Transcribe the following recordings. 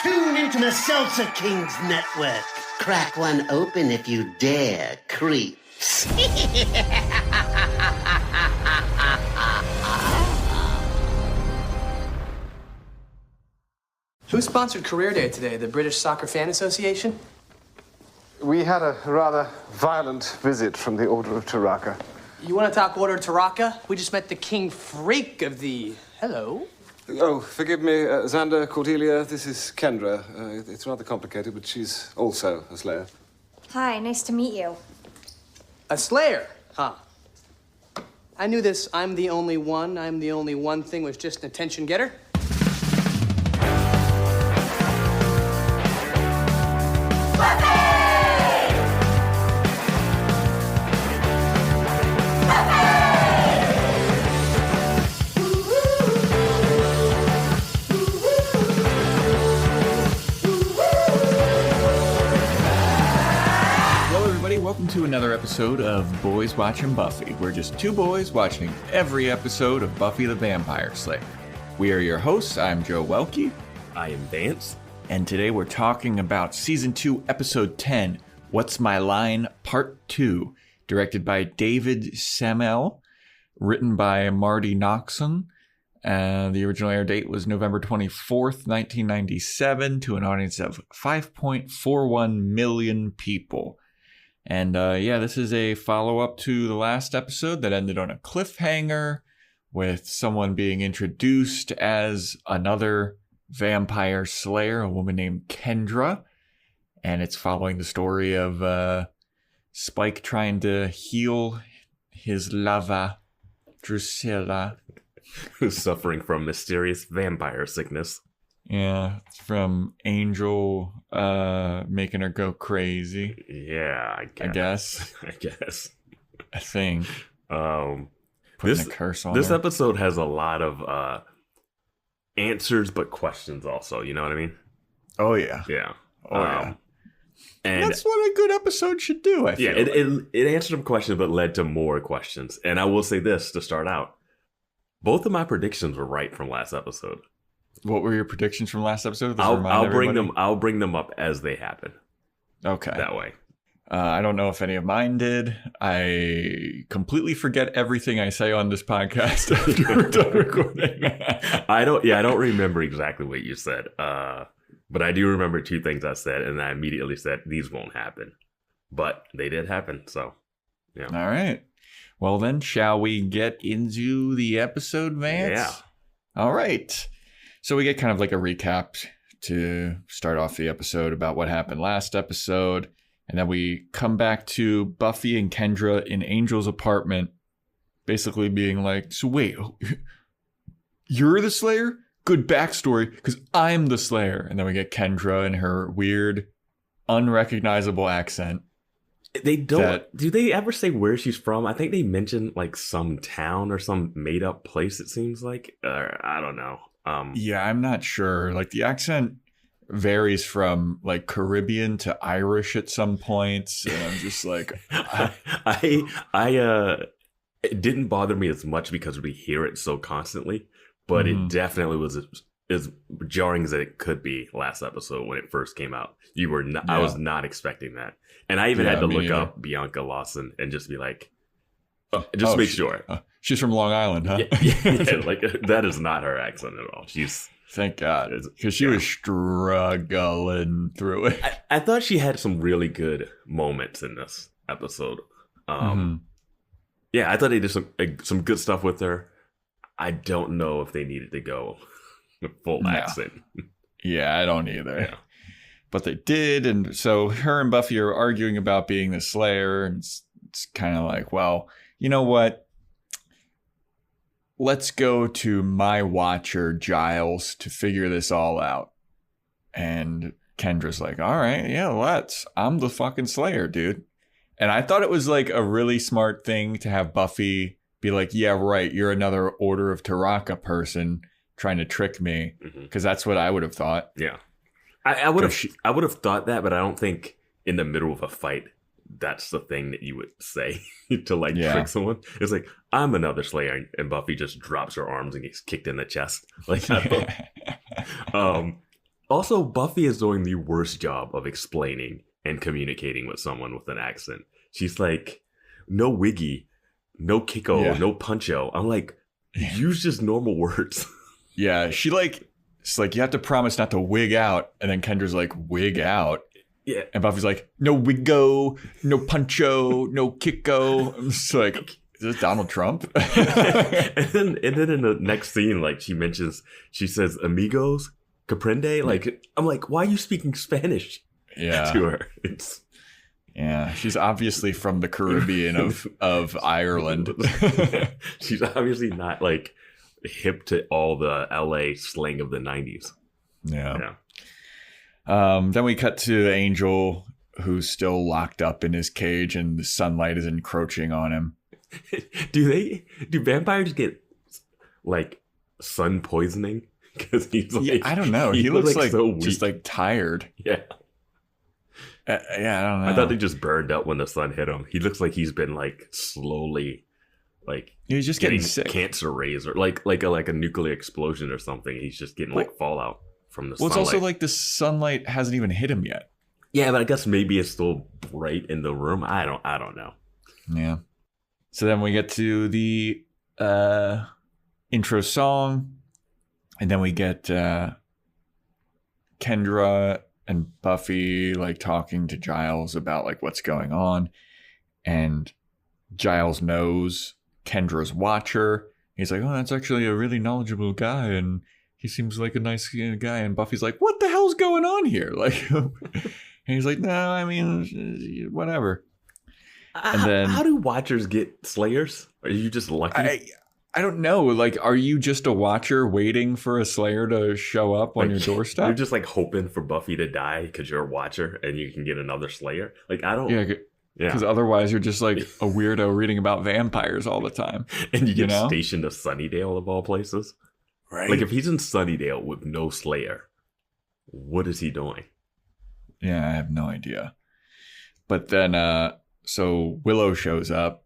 Tune into the Salsa Kings Network. Crack one open if you dare, creeps. Who sponsored Career Day today? The British Soccer Fan Association? We had a rather violent visit from the Order of Taraka. You want to talk Order Taraka? We just met the king freak of the... Hello? Oh, forgive me, Xander, Cordelia, this is Kendra. It's rather complicated, but she's also a Slayer. Hi, nice to meet you. A Slayer? Huh. I knew this. I'm the only one thing was just an attention getter. Welcome to another episode of Boys Watching Buffy. We're just two boys watching every episode of Buffy the Vampire Slayer. We are your hosts. I'm Joe Welke. I am Vance. And today we're talking about Season 2, Episode 10, What's My Line, Part 2, directed by David Semel, written by Marty Noxon. The original air date was November 24th, 1997, to an audience of 5.41 million people. And this is a follow-up to the last episode that ended on a cliffhanger with someone being introduced as another vampire slayer, a woman named Kendra. And it's following the story of Spike trying to heal his lover, Drusilla. Who's suffering from mysterious vampire sickness. Yeah, from Angel making her go crazy. Yeah, I guess. I think. Putting a curse on this her. episode has a lot of answers but questions also, you know what I mean? Oh, yeah. Yeah. Yeah. And that's what a good episode should do, I feel like. it answered some questions but led to more questions. And I will say this to start out. Both of my predictions were right from last episode. What were your predictions from last episode? I'll bring them up as they happen. Okay. That way. I don't know if any of mine did. I completely forget everything I say on this podcast after we're done recording. I don't remember exactly what you said. But I do remember two things I said, and I immediately said these won't happen. But they did happen, so yeah. All right. Well then, shall we get into the episode, Vance? Yeah. All right. So we get kind of like a recap to start off the episode about what happened last episode. And then we come back to Buffy and Kendra in Angel's apartment, basically being like, so wait, you're the Slayer? Good backstory, because I'm the Slayer. And then we get Kendra in her weird, unrecognizable accent. They don't. Do they ever say where she's from? I think they mention like some town or some made up place, it seems like. I don't know. Yeah, I'm not sure. Like the accent varies from like Caribbean to Irish at some points, and I'm just like, it didn't bother me as much because we hear it so constantly, but it definitely was as jarring as it could be last episode when it first came out. I was not expecting that, and I even had to look up Bianca Lawson and just be like, make sure. She's from Long Island, huh? Yeah, like that is not her accent at all. Thank God, because she was struggling through it. I thought she had some really good moments in this episode. Yeah, I thought they did some good stuff with her. I don't know if they needed to go full accent. Yeah, I don't either. Yeah. But they did, and so her and Buffy are arguing about being the Slayer, and it's kind of like, well, you know what? Let's go to my watcher, Giles, to figure this all out. And Kendra's like, all right, yeah, let's. I'm the fucking Slayer, dude. And I thought it was like a really smart thing to have Buffy be like, yeah, right, you're another Order of Taraka person trying to trick me. Because that's what I would have thought. Yeah. I would have thought that, but I don't think in the middle of a fight that's the thing that you would say to like trick someone. It's like, I'm another Slayer, and Buffy just drops her arms and gets kicked in the chest. Like, Also, Buffy is doing the worst job of explaining and communicating with someone with an accent. She's like, no wiggy, no kiko, no puncho. I'm like, use just normal words. Yeah, it's like, you have to promise not to wig out. And then Kendra's like, wig out? Yeah. And Buffy's like, no wiggo, no puncho, no kiko. I'm just like, is this Donald Trump? and then in the next scene, like she says, amigos, comprende? Like, I'm like, why are you speaking Spanish to her? Yeah, she's obviously from the Caribbean of Ireland. She's obviously not like hip to all the LA slang of the 90s. Yeah. Then we cut to Angel, who's still locked up in his cage and the sunlight is encroaching on him. Do vampires get like sun poisoning? Because he's like, I don't know. He looks like so just like tired. Yeah. I don't know. I thought they just burned up when the sun hit him. He looks like he's been like slowly, like he's just getting sick. Cancer rays or like a nuclear explosion or something. He's just getting like fallout from the sunlight. Well, it's also like the sunlight hasn't even hit him yet. Yeah, but I guess maybe it's still bright in the room. I don't know. Yeah. So then we get to the intro song, and then we get Kendra and Buffy like talking to Giles about like what's going on, and Giles knows Kendra's watcher. He's like, oh, that's actually a really knowledgeable guy, and he seems like a nice guy. And Buffy's like, what the hell's going on here? Like, and he's like, no, I mean, whatever. And then, how do watchers get slayers? Are you just lucky? I don't know. Like, are you just a watcher waiting for a slayer to show up on your doorstep? You're just like hoping for Buffy to die because you're a watcher and you can get another slayer. Like, I don't. Yeah. Because otherwise you're just like a weirdo reading about vampires all the time. And you get stationed to Sunnydale of all places. Right. Like if he's in Sunnydale with no slayer, what is he doing? Yeah, I have no idea. But then, so Willow shows up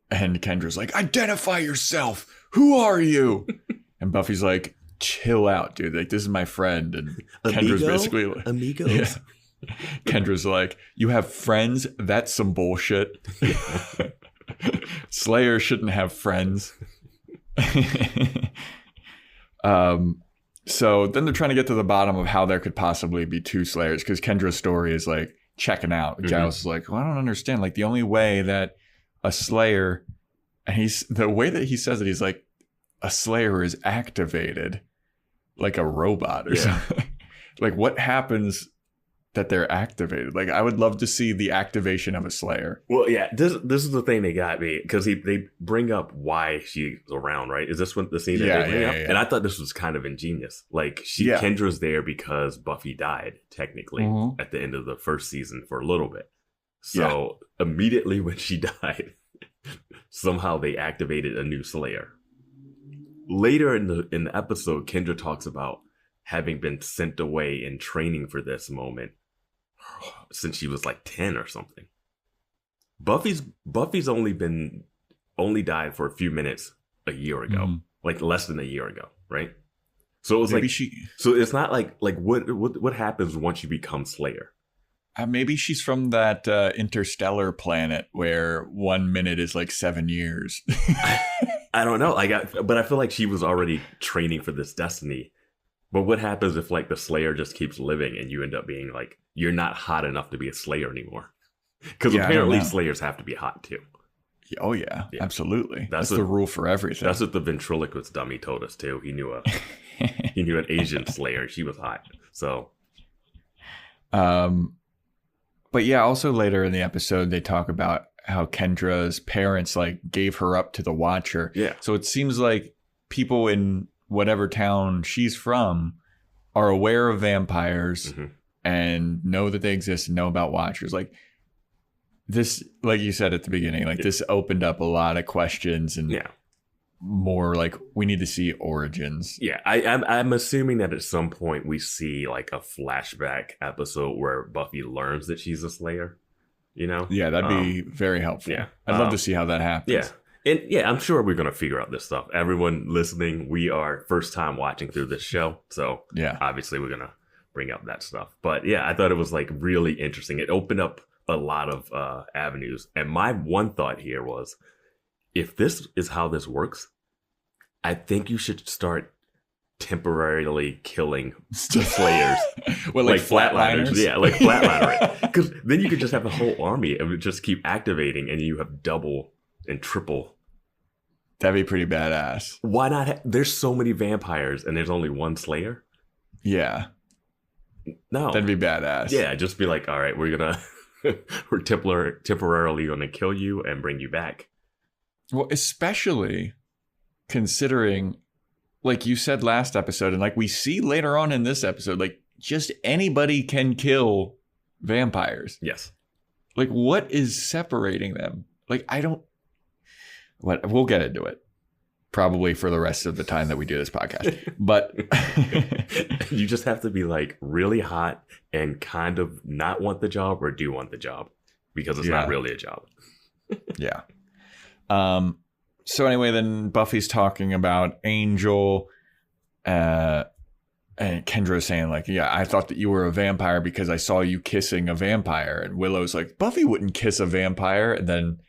and Kendra's like, identify yourself. Who are you? And Buffy's like, chill out, dude. Like, this is my friend. And Kendra's basically like, amigos. Yeah. Kendra's like, you have friends? That's some bullshit. Slayer shouldn't have friends. So then they're trying to get to the bottom of how there could possibly be two Slayers, because Kendra's story is like checking out. Mm-hmm. Giles is like, well, I don't understand. Like the only way that a Slayer, and the way that he says it, he's like, a Slayer is activated like a robot or something. Like what happens that they're activated? Like I would love to see the activation of a Slayer. Well, yeah, this is the thing they got me, because they bring up why she's around, right? Is this the scene that they bring up? And I thought this was kind of ingenious. Like Kendra's there because Buffy died technically at the end of the first season for a little bit. So immediately when she died, somehow they activated a new Slayer. Later in the episode, Kendra talks about having been sent away in training for this moment since she was like 10 or something. Buffy's only died for a few minutes a year ago, like less than a year ago, right? So it was maybe so it's not like what happens once you become Slayer? Maybe she's from that interstellar planet where 1 minute is like 7 years. I don't know. But I feel like she was already training for this destiny. But what happens if like the Slayer just keeps living and you end up being like, you're not hot enough to be a Slayer anymore? Because apparently Slayers have to be hot too. Oh yeah, absolutely. That's the rule for everything. That's what the ventriloquist dummy told us too. He knew an Asian Slayer. She was hot. So, but yeah, also later in the episode, they talk about how Kendra's parents like gave her up to the Watcher. Yeah. So it seems like people in whatever town she's from are aware of vampires and know that they exist and know about Watchers. Like this, like you said at the beginning, like this opened up a lot of questions and more like we need to see origins. Yeah, I'm assuming that at some point we see like a flashback episode where Buffy learns that she's a Slayer. You know? Yeah, that'd be very helpful. Yeah, I'd love to see how that happens. Yeah. And yeah, I'm sure we're going to figure out this stuff. Everyone listening, we are first time watching through this show. So obviously we're going to bring up that stuff. But yeah, I thought it was like really interesting. It opened up a lot of avenues. And my one thought here was, if this is how this works, I think you should start temporarily killing the Slayers. Well, like flatliners? Yeah, like flatliner. Because then you could just have a whole army and just keep activating, and you have double and triple. That'd be pretty badass. Why not? There's so many vampires, and there's only one Slayer. Yeah. No. That'd be badass. Yeah, just be like, all right, we're temporarily gonna kill you and bring you back. Well, especially considering, like you said last episode, and like we see later on in this episode, like just anybody can kill vampires. Yes. Like, what is separating them? Like, we'll get into it probably for the rest of the time that we do this podcast. But you just have to be like really hot and kind of not want the job or do want the job, because it's not really a job. Yeah. So anyway, then Buffy's talking about Angel, and Kendra's saying like, yeah, I thought that you were a vampire because I saw you kissing a vampire. And Willow's like, Buffy wouldn't kiss a vampire. And then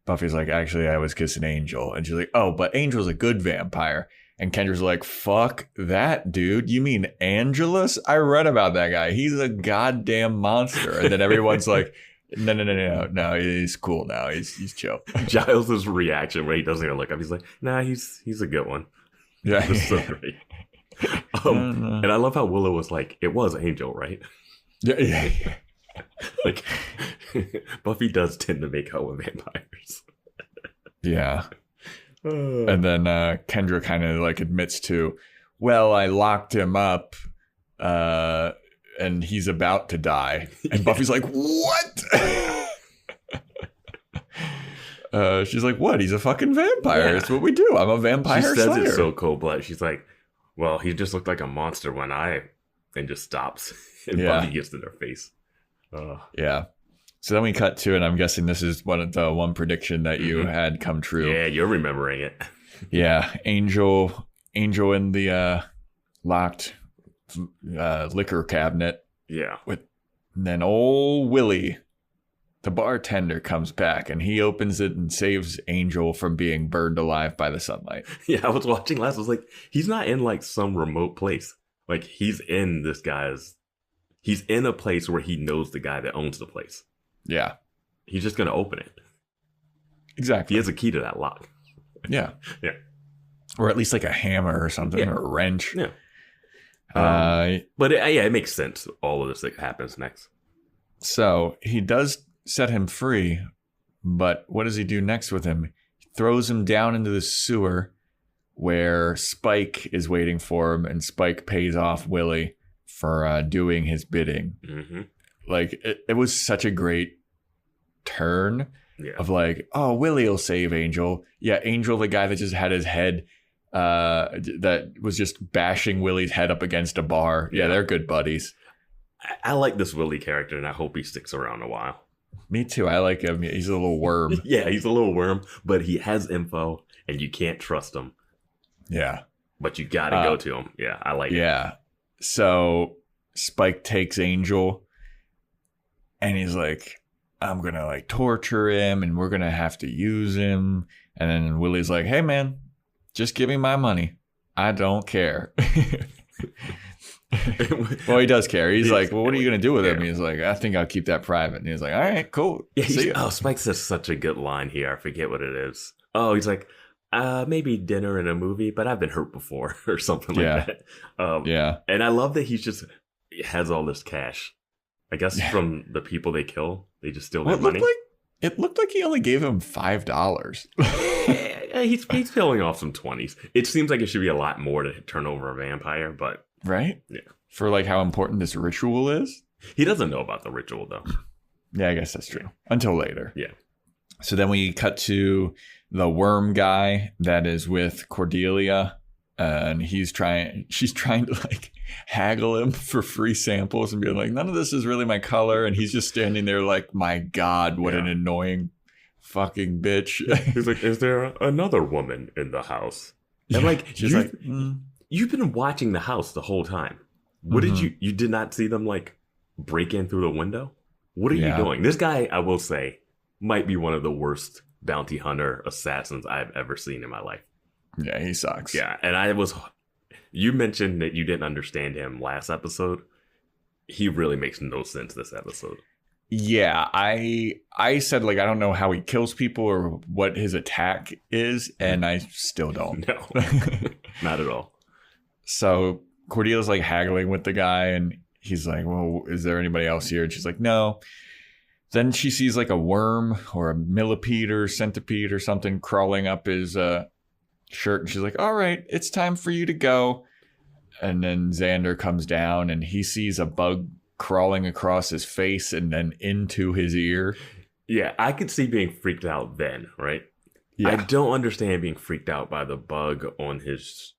Buffy's like, actually, I was kissing Angel. And she's like, oh, but Angel's a good vampire. And Kendra's like, fuck that, dude. You mean Angelus? I read about that guy. He's a goddamn monster. And then everyone's like, no, he's cool now. He's chill. Giles' reaction when he doesn't even look up, he's like, nah, he's a good one. Yeah. That's so great. And I love how Willow was like, it was Angel, right? Yeah. Like, Buffy does tend to make out with vampires. Yeah. And then Kendra kind of like admits to, well, I locked him up and he's about to die. And Buffy's like, what? She's like, what? He's a fucking vampire. Yeah. It's what we do. I'm a vampire She says slayer. it so cold-blooded. She's like, well, he just looked like a monster and just stops. And Buffy gets in her face. Yeah. So then we cut to, and I'm guessing this is one prediction that you had come true. Yeah, you're remembering it. Yeah, Angel in the locked liquor cabinet. Yeah. And then old Willie, the bartender, comes back, and he opens it and saves Angel from being burned alive by the sunlight. Yeah, I was watching last. I was like, he's not in like some remote place. Like, he's in a place where he knows the guy that owns the place. Yeah. He's just going to open it. Exactly. He has a key to that lock. Yeah. Yeah. Or at least like a hammer or something, or a wrench. Yeah. But it makes sense. All of this that happens next. So he does set him free, but what does he do next with him? He throws him down into the sewer where Spike is waiting for him, and Spike pays off Willie for doing his bidding. Mm-hmm. Like, it was such a great turn of like, oh, Willie will save Angel. Yeah, Angel, the guy that just had his head, that was just bashing Willie's head up against a bar. Yeah, they're good buddies. I like this Willie character, and I hope he sticks around a while. Me too. I like him. He's a little worm. Yeah, he's a little worm, but he has info, and you can't trust him. Yeah. But you got to go to him. Yeah, I like it. Yeah. So Spike takes Angel, and he's like, I'm going to like torture him, and we're going to have to use him. And then Willie's like, hey, man, just give me my money. I don't care. Well, he does care. He's like, well, what are you going to do with him? And he's like, I think I'll keep that private. And he's like, all right, cool. Yeah, Spike says such a good line here. I forget what it is. Oh, he's like, maybe dinner and a movie, but I've been hurt before or something like that. And I love that he has all this cash. I guess from the people they kill, they just steal their money. It looked like he only gave him $5. He's peeling off some 20s. It seems like it should be a lot more to turn over a vampire, but... Right? Yeah. For like how important this ritual is? He doesn't know about the ritual, though. Yeah, I guess that's true. Until later. Yeah. So then we cut to the worm guy that is with Cordelia, and she's trying to like haggle him for free samples and being like, none of this is really my color. And he's just standing there like, my God, what an annoying fucking bitch. He's like, is there another woman in the house? And like, she's like, you've been watching the house the whole time. What did you did not see them like break in through the window? What are you doing? This guy, I will say, might be one of the worst bounty hunter assassins I've ever seen in my life. Yeah, he sucks. Yeah, and you mentioned that you didn't understand him last episode. He really makes no sense this episode. Yeah, I said, like, I don't know how he kills people or what his attack is, and I still don't. No, not at all. So Cordelia's like haggling with the guy, and he's like, well, is there anybody else here? And she's like, no. Then she sees like a worm or a millipede or centipede or something crawling up his shirt, and she's like, all right, it's time for you to go. And then Xander comes down, and he sees a bug crawling across his face and then into his ear. Yeah, I could see being freaked out then, right? Yeah. I don't understand being freaked out by the bug on his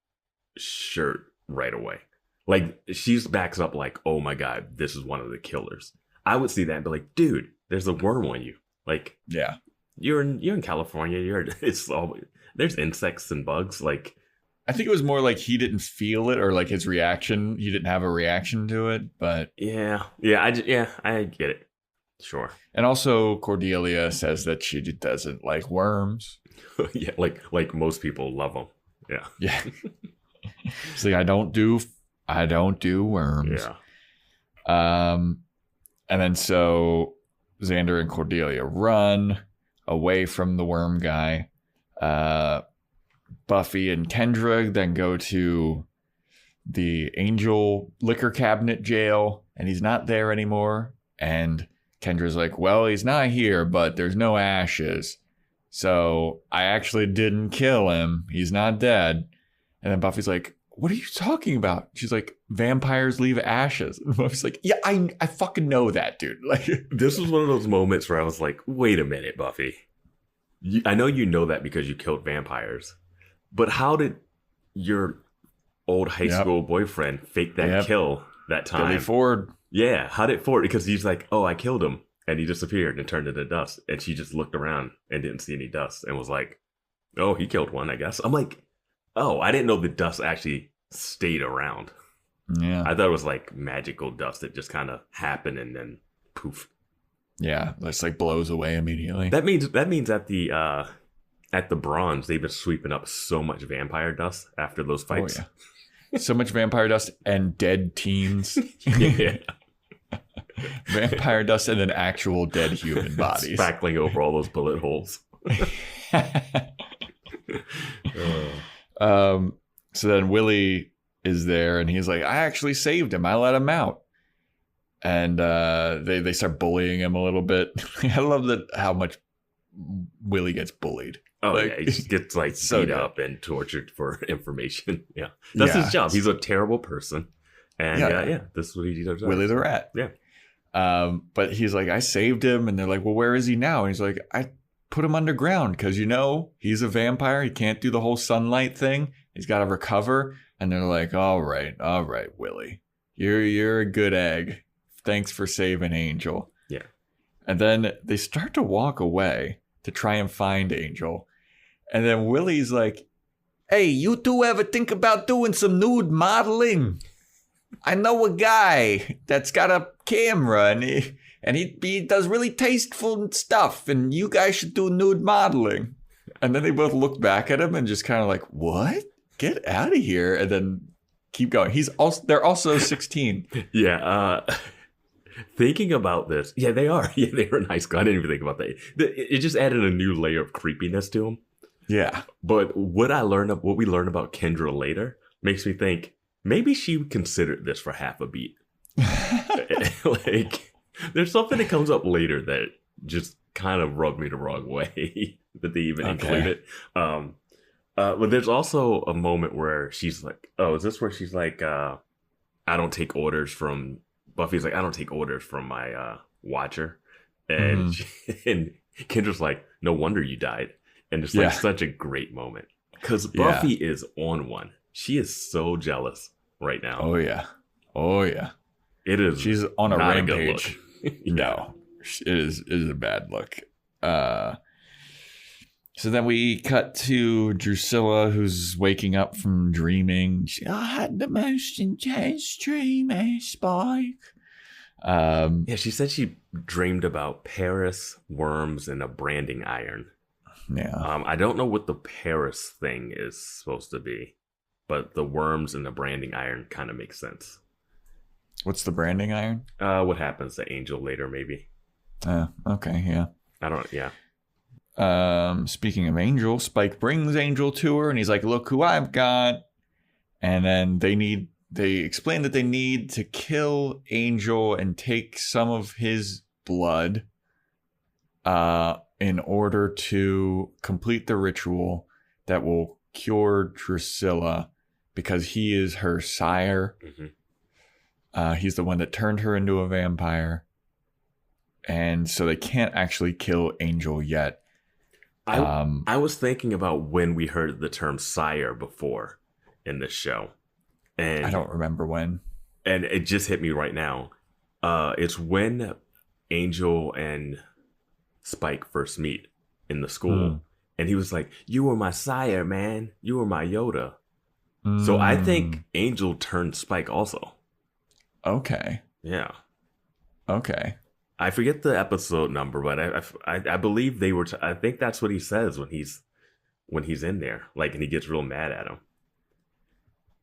shirt right away. Like, she backs up like, oh my God, this is one of the killers. I would see that and be like, dude, there's a worm on you. Like, Yeah. you're in California. There's insects and bugs. Like, I think it was more like he didn't feel it, or like his reaction. He didn't have a reaction to it, but I get it. Sure. And also Cordelia says that she doesn't like worms. Yeah, like most people love them. Yeah. Yeah. She's like, I don't do worms. Yeah. And then so Xander and Cordelia run away from the worm guy. Buffy and Kendra then go to the Angel liquor cabinet jail, and he's not there anymore. And Kendra's like, well, he's not here, but there's no ashes. So I actually didn't kill him. He's not dead. And then Buffy's like, what are you talking about? She's like, vampires leave ashes. And Buffy's like, yeah, I fucking know that, dude. Like, this was one of those moments where I was like, wait a minute, Buffy. I know you know that because you killed vampires. But how did your old high school boyfriend fake that kill that time? Billy Ford. Yeah, how did Ford? Because he's like, oh, I killed him. And he disappeared and turned into dust. And she just looked around and didn't see any dust and was like, oh, he killed one, I guess. I'm like, oh, I didn't know the dust actually stayed around. Yeah. I thought it was like magical dust that just kind of happened and then poof. Yeah, it's like blows away immediately. That means at the Bronze, they've been sweeping up so much vampire dust after those fights. Oh, yeah. So much vampire dust and dead teens. Yeah. Vampire dust and then actual dead human bodies. Spackling over all those bullet holes. So then Willie is there, and he's like, I actually saved him. I let him out. And they start bullying him a little bit. I love how much Willie gets bullied. Oh, like, yeah. He just gets like so beat good. up and tortured for information. Yeah. That's his job. He's a terrible person. And this is what he does. Willie the Rat. Yeah. But he's like, I saved him. And they're like, well, where is he now? And he's like, I put him underground because, he's a vampire. He can't do the whole sunlight thing. He's got to recover. And they're like, all right, Willie. You're a good egg. Thanks for saving Angel. Yeah. And then they start to walk away to try and find Angel. And then Willie's like, hey, you two ever think about doing some nude modeling? I know a guy that's got a camera and he does really tasteful stuff, and you guys should do nude modeling. And then they both look back at him and just kind of like, what? Get out of here. And then keep going. They're also 16. Yeah. Thinking about this, they are. Yeah, they were nice. I didn't even think about that. It just added a new layer of creepiness to them. Yeah. But what we learn about Kendra later makes me think maybe she considered this for half a beat. Like, there's something that comes up later that just kind of rubbed me the wrong way that they even included. But there's also a moment where she's like, oh, is this where she's like, I don't take orders from... Buffy's like, I don't take orders from my watcher. And, and Kendra's like, no wonder you died. And it's like such a great moment. Because Buffy is on one. She is so jealous right now. Oh, yeah. Oh, yeah. It is. She's on a rampage. Yeah. No, it is a bad look. So then we cut to Drusilla, who's waking up from dreaming. I had the most intense dream, Spike. Yeah, she said she dreamed about Paris, worms, and a branding iron. Yeah. I don't know what the Paris thing is supposed to be, but the worms and the branding iron kind of makes sense. What's the branding iron? What happens to Angel later, maybe. Okay, yeah. Speaking of Angel, Spike brings Angel to her, and he's like, "Look who I've got." And then they explain that they need to kill Angel and take some of his blood in order to complete the ritual that will cure Drusilla, because he is her sire. Mm-hmm. He's the one that turned her into a vampire. And so they can't actually kill Angel yet. I was thinking about when we heard the term sire before in this show. And I don't remember when. And it just hit me right now. It's when Angel and Spike first meet in the school. And he was like, "You were my sire, man. You were my Yoda." So I think Angel turned Spike also. Okay. Yeah. Okay. I forget the episode number, but I believe they were. I think that's what he says when he's in there, like, and he gets real mad at him.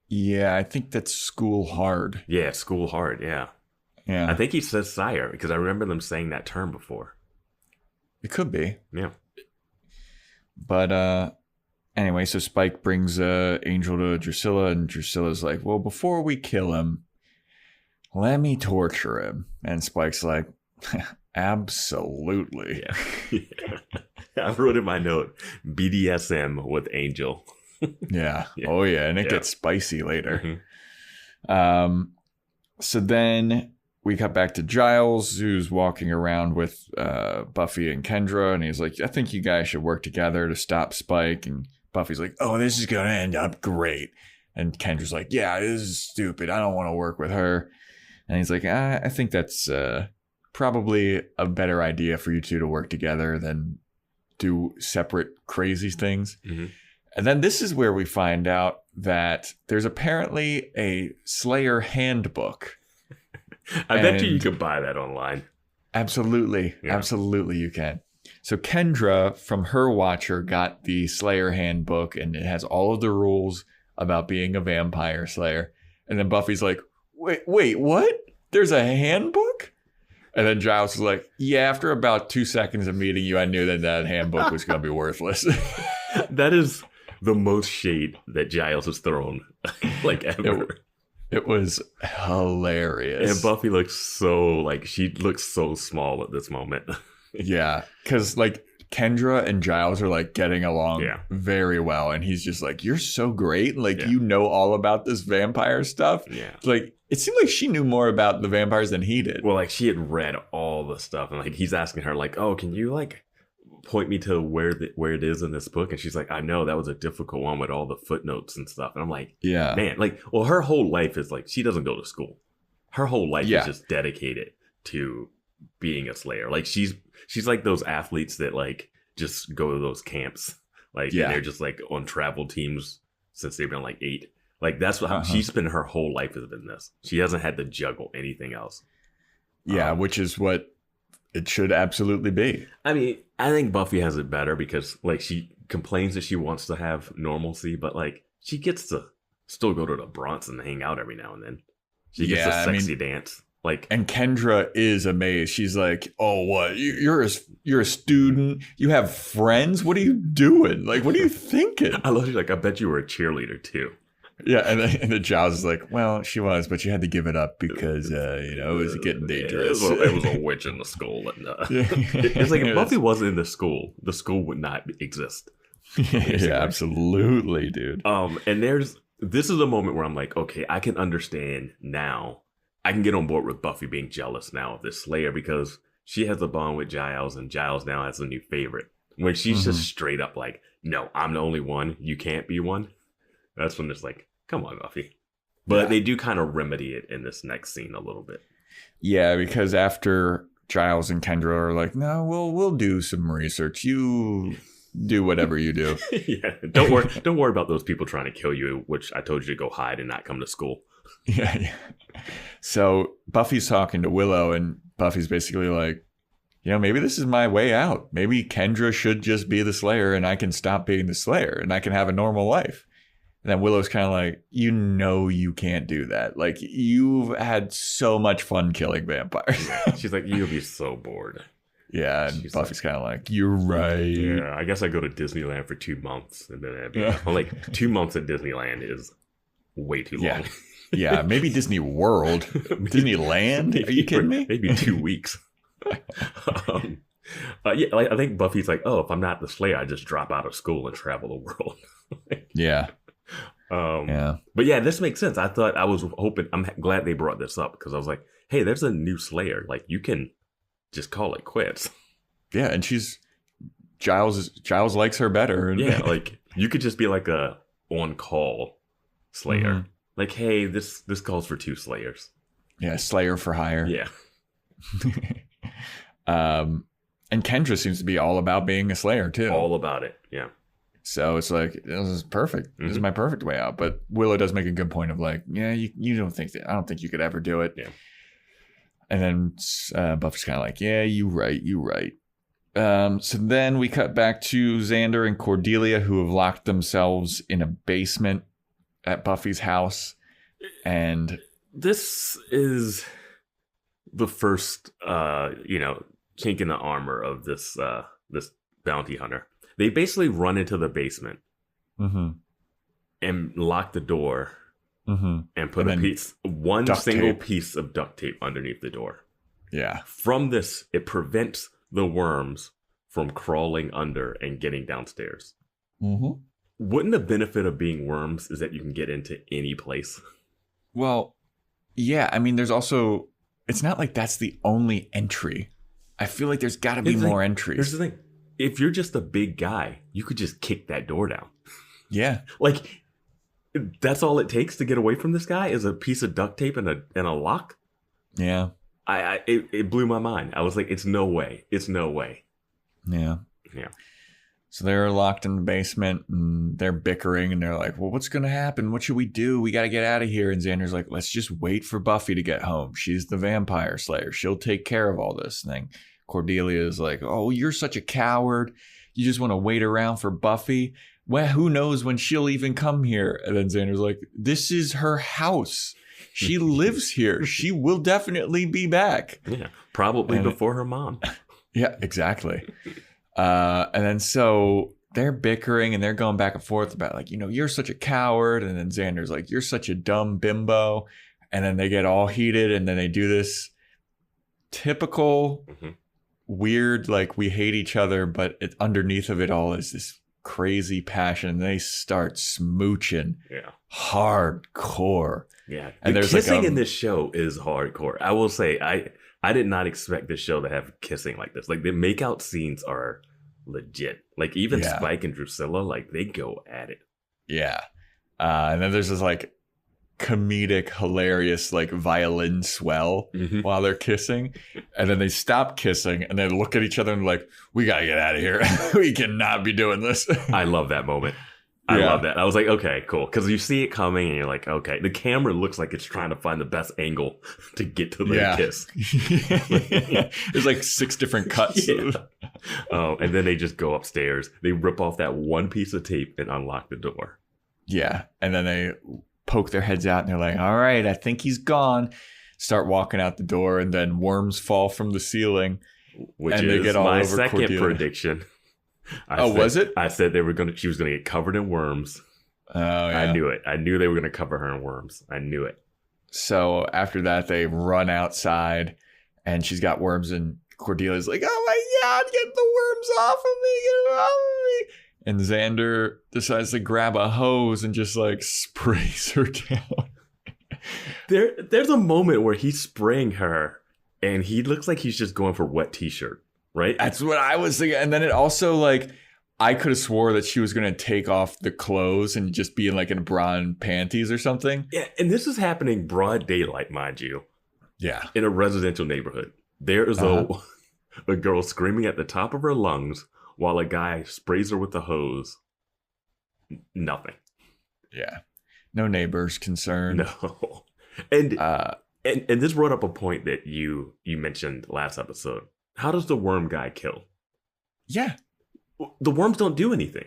Yeah, I think that's School Hard. Yeah, School Hard. Yeah. Yeah. I think he says sire because I remember them saying that term before. It could be. Yeah. But anyway, so Spike brings Angel to Drusilla, and Drusilla's like, "Well, before we kill him, let me torture him." And Spike's like, "Absolutely." Yeah. I wrote in my note, BDSM with Angel. Yeah. Yeah. Oh, yeah. And it gets spicy later. Mm-hmm. So then we cut back to Giles, who's walking around with Buffy and Kendra. And he's like, "I think you guys should work together to stop Spike." And Buffy's like, "Oh, this is going to end up great." And Kendra's like, "Yeah, this is stupid. I don't want to work with her." And he's like, I think that's probably a better idea for you two to work together than do separate crazy things. Mm-hmm. And then this is where we find out that there's apparently a Slayer handbook. I bet you could buy that online. Absolutely. Yeah. Absolutely you can. So Kendra from her Watcher got the Slayer handbook, and it has all of the rules about being a vampire slayer. And then Buffy's like, wait, what? There's a handbook? And then Giles is like, "Yeah, after about 2 seconds of meeting you, I knew that handbook was going to be worthless." That is the most shade that Giles has thrown, like, ever. It was hilarious. And Buffy looks she looks so small at this moment. Yeah, because, like, Kendra and Giles are, like, getting along very well. And he's just like, "You're so great. Like, you know all about this vampire stuff." Yeah. Like, it seemed like she knew more about the vampires than he did. Well, like, she had read all the stuff. And, like, he's asking her, like, "Oh, can you, like, point me to where it is in this book?" And she's like, "I know, that was a difficult one with all the footnotes and stuff." And I'm like, yeah, man, like, well, her whole life is like, she doesn't go to school. Her whole life is just dedicated to being a slayer. Like, she's like those athletes that, like, just go to those camps, like, and they're just, like, on travel teams since they've been, like, 8. Like, that's what she's been. Her whole life has been this. She hasn't had to juggle anything else. Yeah, which is what it should absolutely be. I mean, I think Buffy has it better because, like, she complains that she wants to have normalcy, but, like, she gets to still go to the Bronson and hang out every now and then. She gets a sexy dance. Like, and Kendra is amazed. She's like, "Oh, what? You're a student. You have friends. What are you doing? Like, what are you thinking?" I love you. Like, I bet you were a cheerleader too. Yeah, and the Giles is like, "Well, she was, but you had to give it up because it was getting dangerous." It was a witch in the school, and it's like, if Buffy wasn't in the school would not exist. Yeah, absolutely, dude. And this is a moment where I'm like, okay, I can understand now. I can get on board with Buffy being jealous now of this Slayer because she has a bond with Giles, and Giles now has a new favorite. When she's just straight up like, "No, I'm the only one. You can't be one." That's when it's like, come on, Buffy. But they do kind of remedy it in this next scene a little bit. Yeah, because after Giles and Kendra are like, "No, we'll do some research. You do whatever you do. Yeah, don't worry about those people trying to kill you, which I told you to go hide and not come to school. Yeah. So Buffy's talking to Willow, and Buffy's basically like, maybe this is my way out. Maybe Kendra should just be the Slayer, and I can stop being the Slayer, and I can have a normal life. And then Willow's kind of like, you can't do that. Like, you've had so much fun killing vampires. Yeah. She's like, you'll be so bored. Yeah, and Buffy's kind of like, you're right. Yeah, I guess I go to Disneyland for 2 months, and then like 2 months at Disneyland is way too long. Yeah, maybe Disney World. Disneyland? Are you kidding me? Maybe 2 weeks. I think Buffy's like, if I'm not the Slayer, I just drop out of school and travel the world. Yeah. But yeah, this makes sense. I was hoping, I'm glad they brought this up, because I was like, hey, there's a new Slayer. Like, you can just call it quits. Yeah, and Giles likes her better. Yeah, like, you could just be like a on-call Slayer. Mm-hmm. Like, hey, this calls for 2 Slayers. Yeah, Slayer for hire. Yeah. And Kendra seems to be all about being a Slayer too. All about it, yeah. So it's like, this is perfect. Mm-hmm. This is my perfect way out. But Willow does make a good point of like, you don't think that, I don't think you could ever do it. Yeah. And then Buffy's kind of like, yeah, you right. So then we cut back to Xander and Cordelia, who have locked themselves in a basement at Buffy's house. And this is the first, chink in the armor of this bounty hunter. They basically run into the basement and lock the door and put one single piece of duct tape underneath the door. Yeah. From this, it prevents the worms from crawling under and getting downstairs. Mm-hmm. Wouldn't the benefit of being worms is that you can get into any place? Well, yeah. I mean, there's also, it's not like that's the only entry. I feel like there's got to be more entries. Here's the thing. If you're just a big guy, you could just kick that door down. Yeah. Like, that's all it takes to get away from this guy is a piece of duct tape and a lock? Yeah. It blew my mind. I was like, it's no way. It's no way. Yeah. Yeah. So they're locked in the basement and they're bickering and they're like, well, what's going to happen? What should we do? We got to get out of here. And Xander's like, let's just wait for Buffy to get home. She's the vampire slayer. She'll take care of all this thing. Cordelia is like, oh, you're such a coward. You just want to wait around for Buffy. Well, who knows when she'll even come here? And then Xander's like, this is her house. She lives here. She will definitely be back. Yeah, probably before her mom. Yeah, exactly. And then so they're bickering and they're going back and forth about like, you're such a coward. And then Xander's like, you're such a dumb bimbo. And then they get all heated and then they do this typical weird, like we hate each other, but underneath of it all is this crazy passion. And they start smooching hardcore. Yeah. And the kissing in this show is hardcore. I will say, I did not expect this show to have kissing like this. Like the makeout scenes are legit. Like even Spike and Drusilla, like they go at it. Yeah. And then there's this like comedic, hilarious, like violin swell while they're kissing. And then they stop kissing and they look at each other and like, we got to get out of here. We cannot be doing this. I love that moment. I love that. I was like, okay, cool. Because you see it coming and you're like, okay. The camera looks like it's trying to find the best angle to get to the kiss. There's like 6 different cuts. And then they just go upstairs. They rip off that one piece of tape and unlock the door. Yeah. And then they poke their heads out and they're like, all right, I think he's gone. Start walking out the door and then worms fall from the ceiling. Which and is they get all my over second Cordelia. Prediction. Was it? I said she was gonna get covered in worms. Oh, yeah. I knew it. I knew they were gonna cover her in worms. I knew it. So after that, they run outside, and she's got worms, and Cordelia's like, "Oh my God, get the worms off of me! Get them off of me!" And Xander decides to grab a hose and just like sprays her down. There's a moment where he's spraying her, and he looks like he's just going for wet t-shirt. Right? That's what I was thinking. And then it also like, I could have swore that she was going to take off the clothes and just be in like in bra and panties or something. Yeah. And this is happening broad daylight, mind you. Yeah. In a residential neighborhood. There is a girl screaming at the top of her lungs while a guy sprays her with the hose. Nothing. Yeah. No neighbors concerned. No. And this brought up a point that you mentioned last episode. How does the worm guy kill? Yeah. The worms don't do anything.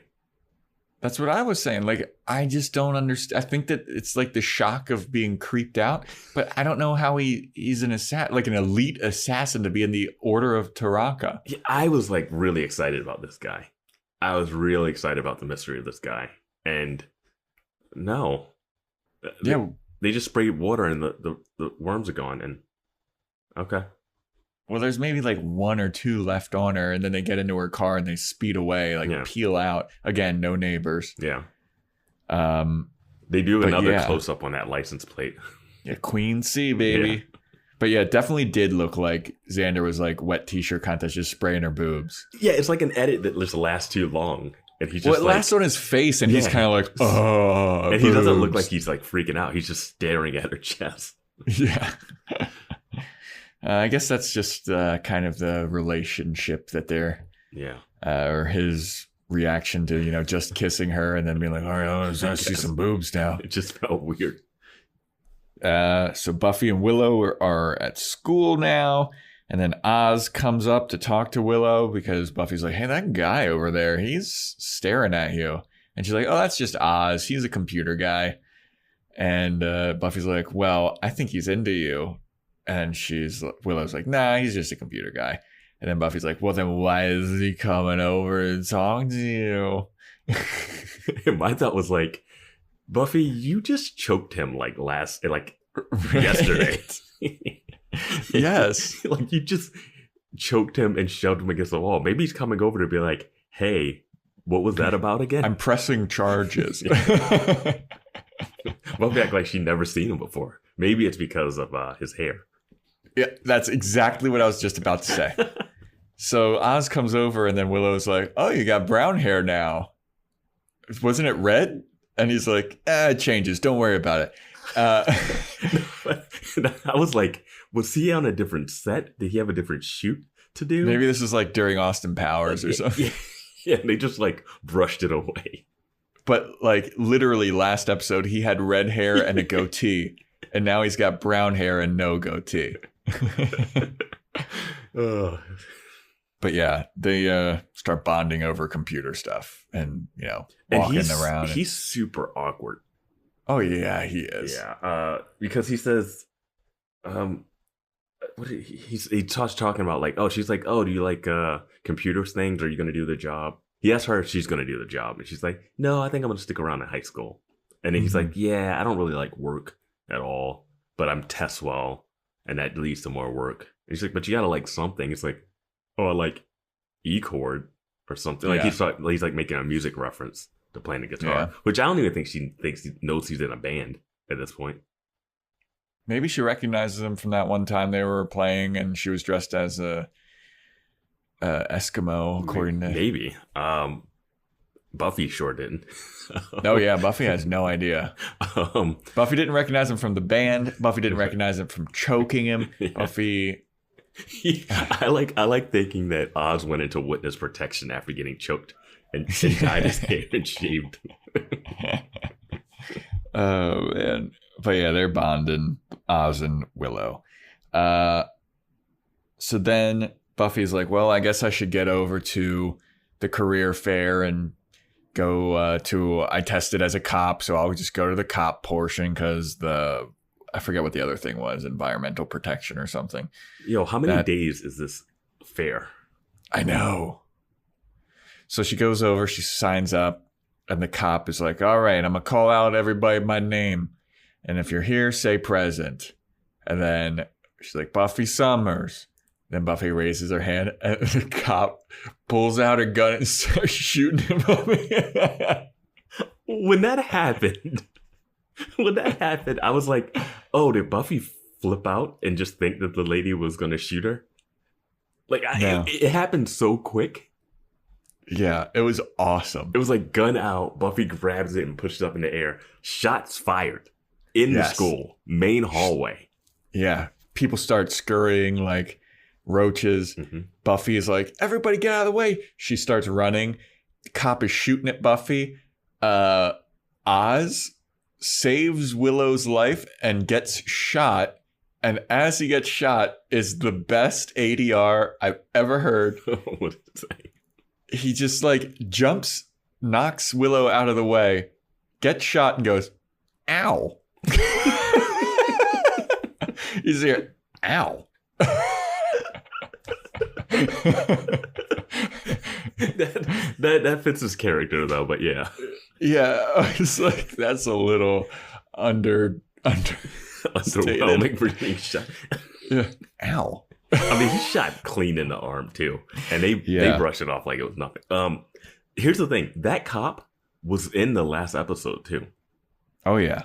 That's what I was saying. Like, I just don't understand. I think that it's like the shock of being creeped out, but I don't know how he's an assassin, like an elite assassin to be in the Order of Taraka. Yeah, I was like really excited about this guy. I was really excited about the mystery of this guy. And no. Yeah. They just sprayed water and the worms are gone. And okay. Well, there's maybe like 1 or 2 left on her, and then they get into her car and they speed away, like peel out. Again, no neighbors. Yeah. They do another close-up on that license plate. Yeah, Queen C, baby. Yeah. But yeah, it definitely did look like Xander was like wet t-shirt contest, just spraying her boobs. Yeah, it's like an edit that just lasts too long. And he's just it lasts on his face, and he's kind of like, oh, and boobs. He doesn't look like he's like freaking out. He's just staring at her chest. Yeah. I guess that's just kind of the relationship that they're, or his reaction to, just kissing her and then being like, all right, I see some boobs now. It just felt weird. So Buffy and Willow are at school now. And then Oz comes up to talk to Willow because Buffy's like, hey, that guy over there, he's staring at you. And she's like, oh, that's just Oz. He's a computer guy. And Buffy's like, well, I think he's into you. And Willow's like, nah, he's just a computer guy. And then Buffy's like, well, then why is he coming over and talking to you? My thought was like, Buffy, you just choked him yesterday. Yes. Like you just choked him and shoved him against the wall. Maybe he's coming over to be like, hey, what was that about again? I'm pressing charges. Buffy act like she'd never seen him before. Maybe it's because of his hair. Yeah, that's exactly what I was just about to say. So Oz comes over and then Willow's like, oh, you got brown hair now. Wasn't it red? And he's like, it changes. Don't worry about it. I was like, was he on a different set? Did he have a different shoot to do? Maybe this is like during Austin Powers or something. Yeah, they just like brushed it away. But like literally last episode, he had red hair and a goatee. And now he's got brown hair and no goatee. But yeah, they start bonding over computer stuff and, walking around. He's super awkward. Oh, yeah, he is. Yeah, because he says, he starts talking about like, oh, she's like, oh, do you like computer things? Are you going to do the job? He asks her if she's going to do the job. And she's like, no, I think I'm going to stick around in high school. And then he's like, yeah, I don't really like work at all, but I'm test well, and that leads to more work. And he's like, but you gotta like something. It's like, oh, I like E-chord or something. Like he's like making a music reference to playing the guitar, which I don't even think she thinks he knows he's in a band at this point. Maybe she recognizes him from that one time they were playing, and she was dressed as a Eskimo, according to maybe. Buffy sure didn't. Oh, yeah. Buffy has no idea. Buffy didn't recognize him from the band. Buffy didn't recognize him from choking him. Yeah. Buffy. I like thinking that Oz went into witness protection after getting choked and dyed his hair and shaved. Oh, man. But yeah, they're bonding, Oz and Willow. So then Buffy's like, well, I guess I should get over to the career fair and go I tested as a cop, so I'll just go to the cop portion because I forget what the other thing was, environmental protection or something. Yo, how many days is this fair? I know. So she goes over, she signs up, and the cop is like, all right, I'm going to call out everybody by name. And if you're here, say present. And then she's like, Buffy Summers. Then Buffy raises her hand, and the cop pulls out a gun and starts shooting him. When that happened, I was like, oh, did Buffy flip out and just think that the lady was going to shoot her? Like, it happened so quick. Yeah, it was awesome. It was like gun out, Buffy grabs it and pushes it up in the air. Shots fired in the school, main hallway. Yeah, people start scurrying like roaches. Buffy is like, everybody get out of the way. She starts running. The cop is shooting at Buffy. Oz saves Willow's life and gets shot. And as he gets shot is the best ADR I've ever heard. What did it say? He just like jumps, knocks Willow out of the way, gets shot and goes, ow. He's here, ow. that fits his character though, but yeah. Yeah, it's like that's a little underwhelming for being shot. Yeah. Ow. I mean, he's shot clean in the arm too, and they brush it off like it was nothing. Here's the thing: that cop was in the last episode too. Oh yeah,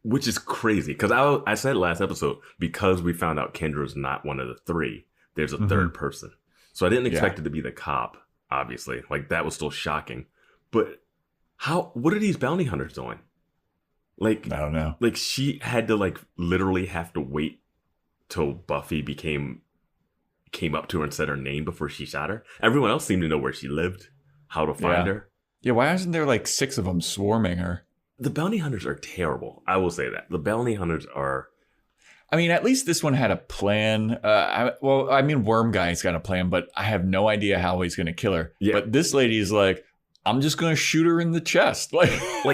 which is crazy because I said last episode because we found out Kendra's not one of the three. There's a third person, so I didn't expect it to be the cop. Obviously, like that was still shocking. But what are these bounty hunters doing? Like, I don't know. Like she had to like literally have to wait till Buffy came up to her and said her name before she shot her. Everyone else seemed to know where she lived, how to find her. Yeah, why isn't there like 6 of them swarming her? The bounty hunters are terrible. I will say that. The bounty hunters are... I mean, at least this one had a plan. Worm Guy's got a plan, but I have no idea how he's going to kill her. Yeah. But this lady's like, I'm just going to shoot her in the chest. Like,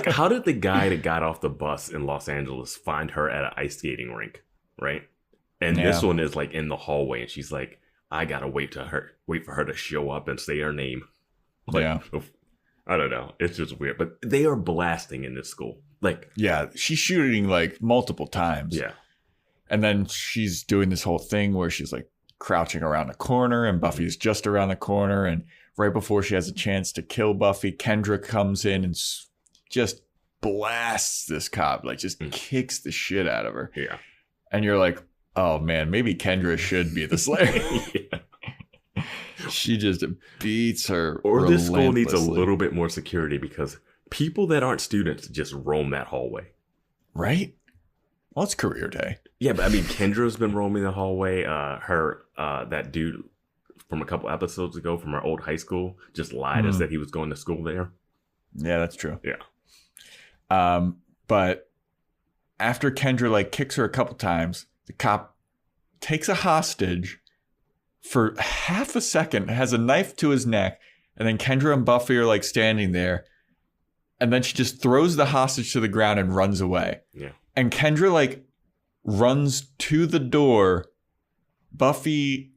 how did the guy that got off the bus in Los Angeles find her at an ice skating rink, right? And this one is like in the hallway, and she's like, I gotta wait for her to show up and say her name. Like, I don't know. It's just weird. But they are blasting in this school. Like, yeah, she's shooting like multiple times. Yeah. And then she's doing this whole thing where she's like crouching around the corner, and Buffy's just around the corner. And right before she has a chance to kill Buffy, Kendra comes in and just blasts this cop, like just kicks the shit out of her. Yeah. And you're like, oh man, maybe Kendra should be the Slayer. She just beats her. Or this school needs a little bit more security because people that aren't students just roam that hallway. Right? Well, it's career day. Yeah, but I mean, Kendra's been roaming the hallway. That dude from a couple episodes ago from our old high school just lied and said he was going to school there. Yeah, that's true. Yeah. But after Kendra like kicks her a couple times, the cop takes a hostage for half a second, has a knife to his neck, and then Kendra and Buffy are like standing there, and then she just throws the hostage to the ground and runs away. Yeah. And Kendra like runs to the door. Buffy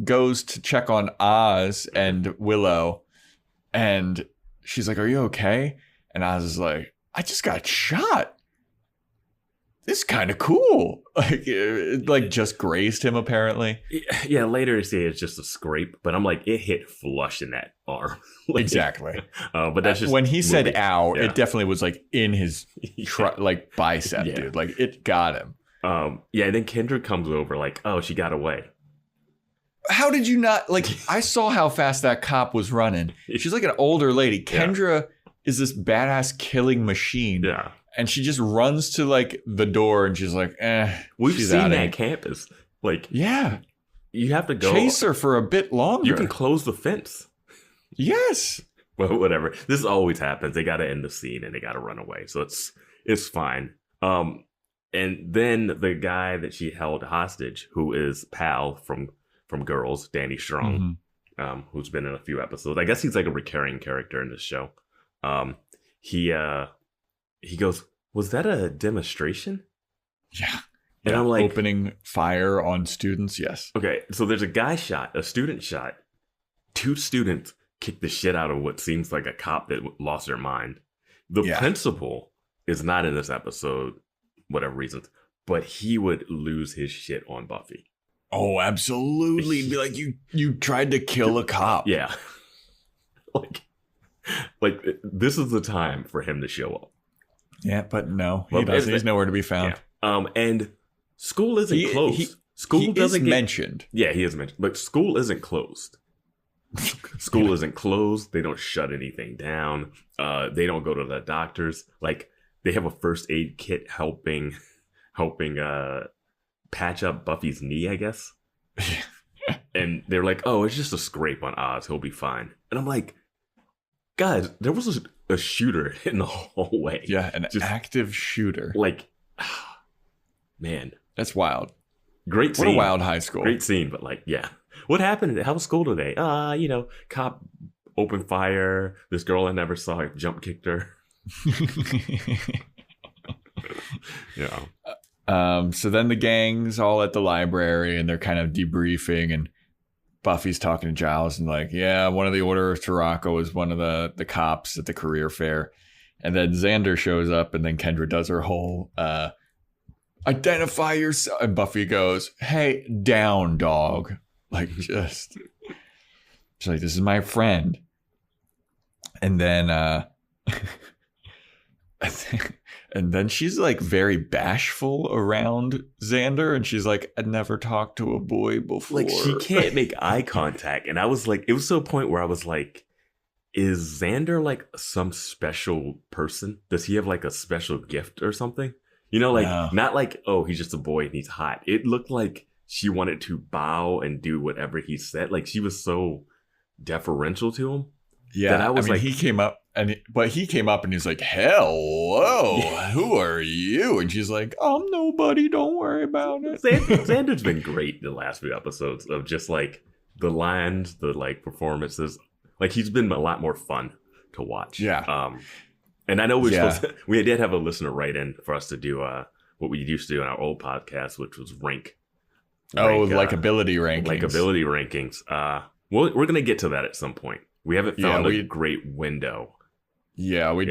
goes to check on Oz and Willow, and she's like, "Are you okay?" And Oz is like, "I just got shot. This is kind of cool." Like just grazed him apparently. Yeah, later they say it's just a scrape, but I'm like, it hit flush in that arm. Like, exactly. But that's just when he said "ow," it definitely was like in his like bicep, dude. Like it got him. Yeah, and then Kendra comes over like, oh, she got away. How did you not like? I saw how fast that cop was running. She's like an older lady. Kendra is this badass killing machine. Yeah. And she just runs to like the door and she's like, We've seen that campus. Like, yeah. You have to go chase her for a bit longer. You can close the fence. Yes. Well, whatever. This always happens. They got to end the scene and they got to run away. So it's fine. And then the guy that she held hostage, who is Pal from Girls, Danny Strong, who's been in a few episodes. I guess he's like a recurring character in this show. He goes, was that a demonstration? Yeah. And I'm like, opening fire on students. Yes. Okay. So there's a student shot. 2 students kicked the shit out of what seems like a cop that lost their mind. The principal is not in this episode, whatever reasons, but he would lose his shit on Buffy. Oh, absolutely. Be like, you tried to kill a cop. Yeah. like this is the time for him to show up. Yeah, but no, he doesn't. He's nowhere to be found. Yeah. And school isn't closed. School doesn't get mentioned. Yeah, he is mentioned, but school isn't closed. School isn't closed. They don't shut anything down. They don't go to the doctors. Like they have a first aid kit helping patch up Buffy's knee, I guess. And they're like, oh, it's just a scrape on Oz. He'll be fine. And I'm like, guys, there was a shooter in the hallway. Yeah, an active shooter. Like, man. That's wild. Great scene. What a wild high school. Great scene, but like, yeah. What happened? How was school today? Cop opened fire. This girl I never saw jump kicked her. Yeah. So then the gang's all at the library and they're kind of debriefing, and Buffy's talking to Giles and like, yeah, one of the Order of Tarako is one of the cops at the career fair. And then Xander shows up, and then Kendra does her whole identify yourself. And Buffy goes, hey, down, dog. Like, just, she's like, this is my friend. And then, and then she's like very bashful around Xander, and she's like, I'd never talked to a boy before. Like, she can't make eye contact. And I was like, it was to a point where I was like, is Xander like some special person? Does he have like a special gift or something? You know, like, not like, oh, he's just a boy and he's hot. It looked like she wanted to bow and do whatever he said. Like, she was so deferential to him. Yeah, that I was like, he came up and he's like, hello, who are you? And she's like, I'm nobody, don't worry about it. Xander's been great the last few episodes of just like the lines, the like performances. Like, he's been a lot more fun to watch. Yeah. And I know we did have a listener write in for us to do what we used to do in our old podcast, which was rank. Likability rankings. Likability rankings. We're going to get to that at some point. We haven't found a great window. Yeah, we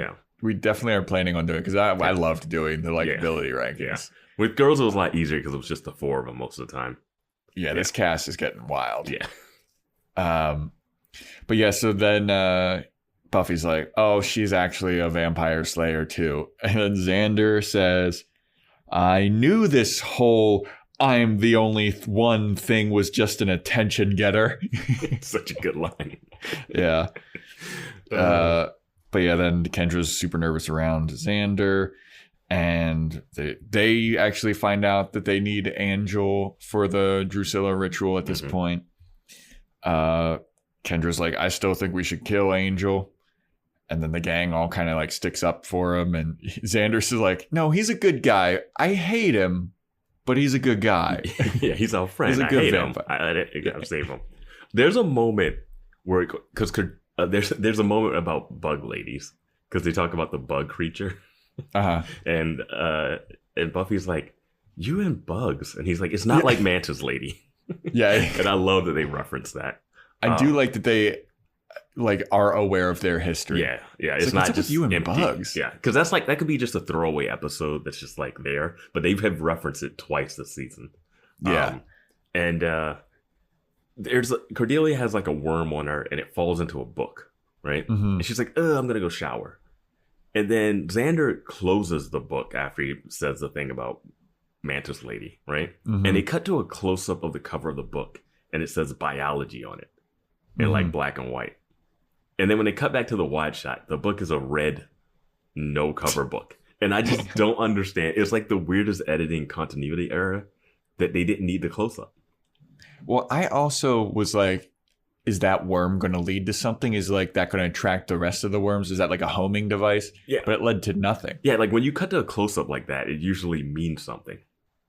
definitely are planning on doing it because I loved doing the likability rankings. Yeah. With girls, it was a lot easier because it was just the four of them most of the time. Yeah, this cast is getting wild. Yeah. But yeah, so then Buffy's like, oh, she's actually a vampire slayer too. And then Xander says, I knew this whole I'm the only one thing was just an attention getter. Such a good line. Yeah. But yeah, then Kendra's super nervous around Xander, and they actually find out that they need Angel for the Drusilla ritual at this point. Kendra's like, I still think we should kill Angel. And then the gang all kind of like sticks up for him, and Xander's is like, no, he's a good guy. I hate him, but he's a good guy. Yeah, he's our friend. He's a good I hate vampire. him. I gotta save him. There's a moment where, because there's a moment about bug ladies, because they talk about the bug creature. And Buffy's like, you and bugs. And he's like, it's not like Mantis Lady. Yeah. And I love that they reference that. I do like that they like are aware of their history. Yeah. It's not just you and empty. bugs. Yeah, because that's like, that could be just a throwaway episode that's just like there, but they have referenced it twice this season. Yeah. There's Cordelia has like a worm on her, and it falls into a book, right? And she's like, I'm gonna go shower. And then Xander closes the book after he says the thing about Mantis Lady, right? And they cut to a close-up of the cover of the book, and it says biology on it in like black and white. And then when they cut back to the wide shot, the book is a red, no cover book. And I just don't understand. It's like the weirdest editing continuity error that they didn't need the close-up. Well, I also was like, is that worm going to lead to something? Is like that going to attract the rest of the worms? Is that like a homing device? Yeah. But it led to nothing. Yeah, like when you cut to a close-up like that, it usually means something.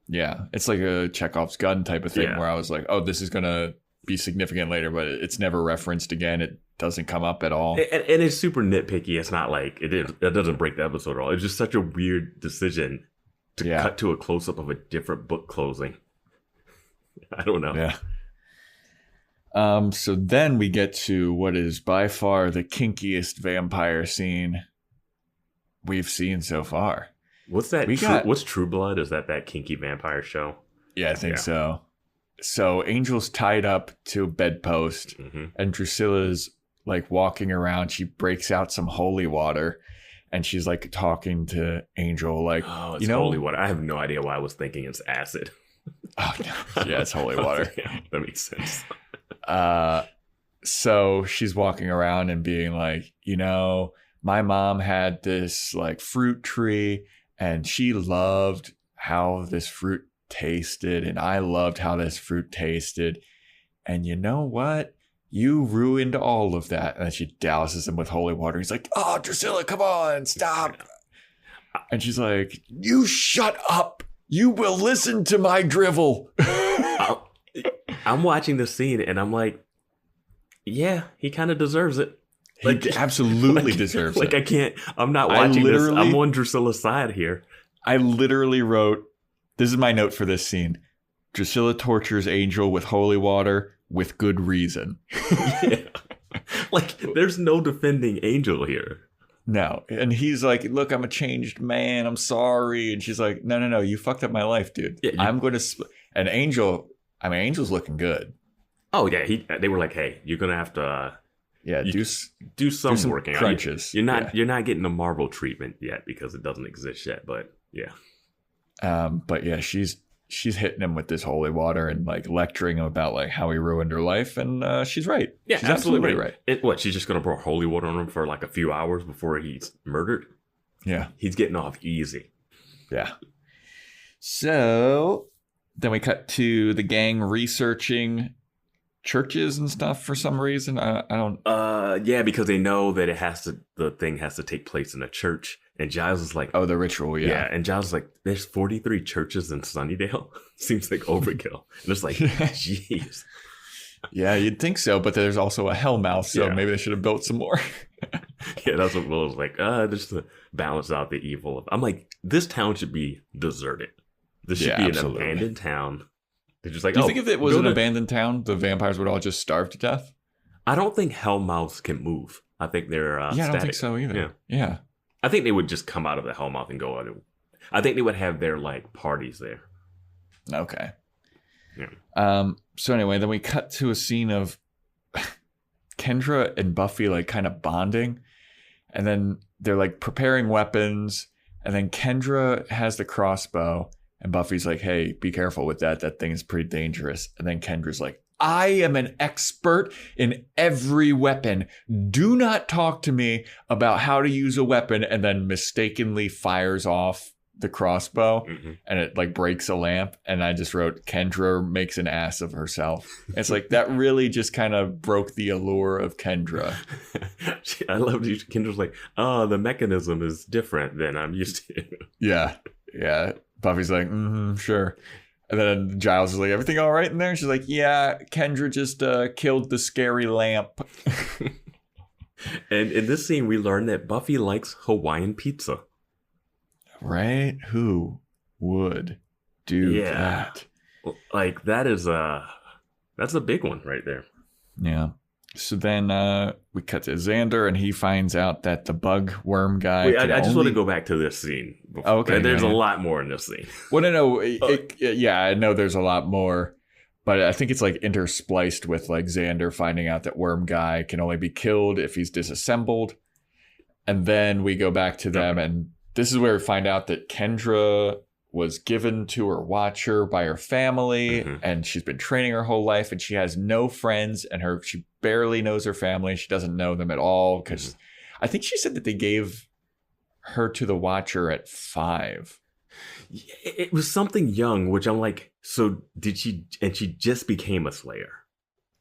Yeah. It's like a Chekhov's gun type of thing where I was like, oh, this is going to be significant later, but it's never referenced again. It doesn't come up at all. And it's super nitpicky. It's not like it doesn't break the episode at all. It's just such a weird decision to cut to a close-up of a different book closing. I don't know. Yeah. So then we get to what is by far the kinkiest vampire scene we've seen so far. What's that? What's True Blood? Is that kinky vampire show? Yeah, I think so. So Angel's tied up to a bedpost, and Drusilla's like walking around. She breaks out some holy water, and she's like talking to Angel, like, oh, it's holy water. I have no idea why I was thinking it's acid. Oh, no. Yeah, it's holy water. Yeah, that makes sense. So she's walking around and being like, my mom had this like fruit tree, and she loved how this fruit tasted, and I loved how this fruit tasted, And you know what? You ruined all of that. And then she douses him with holy water. He's like, oh, Drusilla, come on, stop. And she's like, you shut up. You will listen to my drivel. I'm watching this scene and I'm like, yeah, he kind of deserves it. Like, he absolutely deserves it. I'm not watching this. I'm on Drusilla's side here. I literally wrote, this is my note for this scene. Drusilla tortures Angel with holy water with good reason. Yeah. Like, there's no defending Angel here. No. And he's like, look, I'm a changed man. I'm sorry. And she's like, no. You fucked up my life, dude. Yeah, I'm going to... And Angel's looking good. Oh, yeah. They were like, hey, you're going to have to... do some working crunches. You're not getting the Marvel treatment yet because it doesn't exist yet, but yeah. But yeah, she's hitting him with this holy water and like lecturing him about like how he ruined her life, and she's right. Yeah, she's absolutely right. She's just gonna pour holy water on him for like a few hours before he's murdered? Yeah. He's getting off easy. Yeah. So then we cut to the gang researching churches and stuff for some reason. I don't. Yeah, because they know that the thing has to take place in a church. And Giles is like, oh, the ritual, yeah. Yeah, and Giles is like, there's 43 churches in Sunnydale. Seems like overkill. And it's like, jeez. Yeah, you'd think so, but there's also a Hellmouth, so maybe they should have built some more. Yeah, that's what Willow's like, just to balance out the evil. I'm like, this town should be deserted. This should be an abandoned town. They're just like, do you think if it was an abandoned town, the vampires would all just starve to death? I don't think Hellmouths can move. I think they're static. I don't think so either. Yeah. I think they would just come out of the Hellmouth and go out. I think they would have their like parties there. Okay. Yeah. So anyway, then we cut to a scene of Kendra and Buffy like kind of bonding, and then they're like preparing weapons, and then Kendra has the crossbow, and Buffy's like, "Hey, be careful with that. That thing is pretty dangerous." And then Kendra's like, I am an expert in every weapon. Do not talk to me about how to use a weapon, and then mistakenly fires off the crossbow and it like breaks a lamp. And I just wrote, Kendra makes an ass of herself. It's like that really just kind of broke the allure of Kendra. I love you. Kendra's like, oh, the mechanism is different than I'm used to. Yeah. Buffy's like, sure. And then Giles is like, everything all right in there? And she's like, yeah, Kendra just killed the scary lamp. And in this scene, we learn that Buffy likes Hawaiian pizza. Right? Who would do that? Like, that's a big one right there. Yeah. So then we cut to Xander, and he finds out that the bug worm guy. Wait, I just want to go back to this scene. Okay. There's a lot more in this scene. Well, no. I know there's a lot more, but I think it's like interspliced with like Xander finding out that worm guy can only be killed if he's disassembled. And then we go back to them, and this is where we find out that Kendra was given to her watcher by her family, and she's been training her whole life, and she has no friends, and she barely knows her family. She doesn't know them at all, because I think she said that they gave her to the watcher at 5. It was something young, which I'm like, so did she, and she just became a Slayer.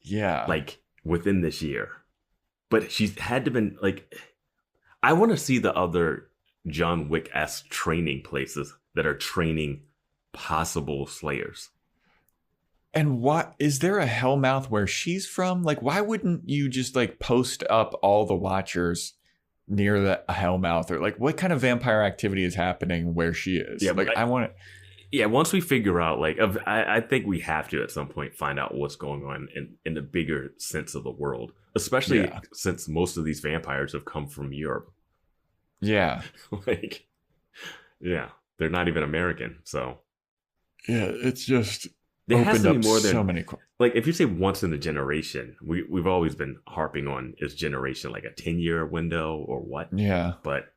Yeah. Like within this year. But she had to been like, I want to see the other John Wick-esque training places that are training possible Slayers. And what is there a Hellmouth where she's from? Like, why wouldn't you just like post up all the watchers near the Hellmouth, or like what kind of vampire activity is happening where she is? Yeah, like I want to. Yeah, once we figure out, like, I think we have to at some point find out what's going on in the bigger sense of the world, especially since most of these vampires have come from Europe. Yeah, like, yeah. They're not even American, so. Yeah, it's just there has to be more than so many. Like, if you say once in a generation, we've always been harping on, is generation like a 10-year window or what? Yeah. But,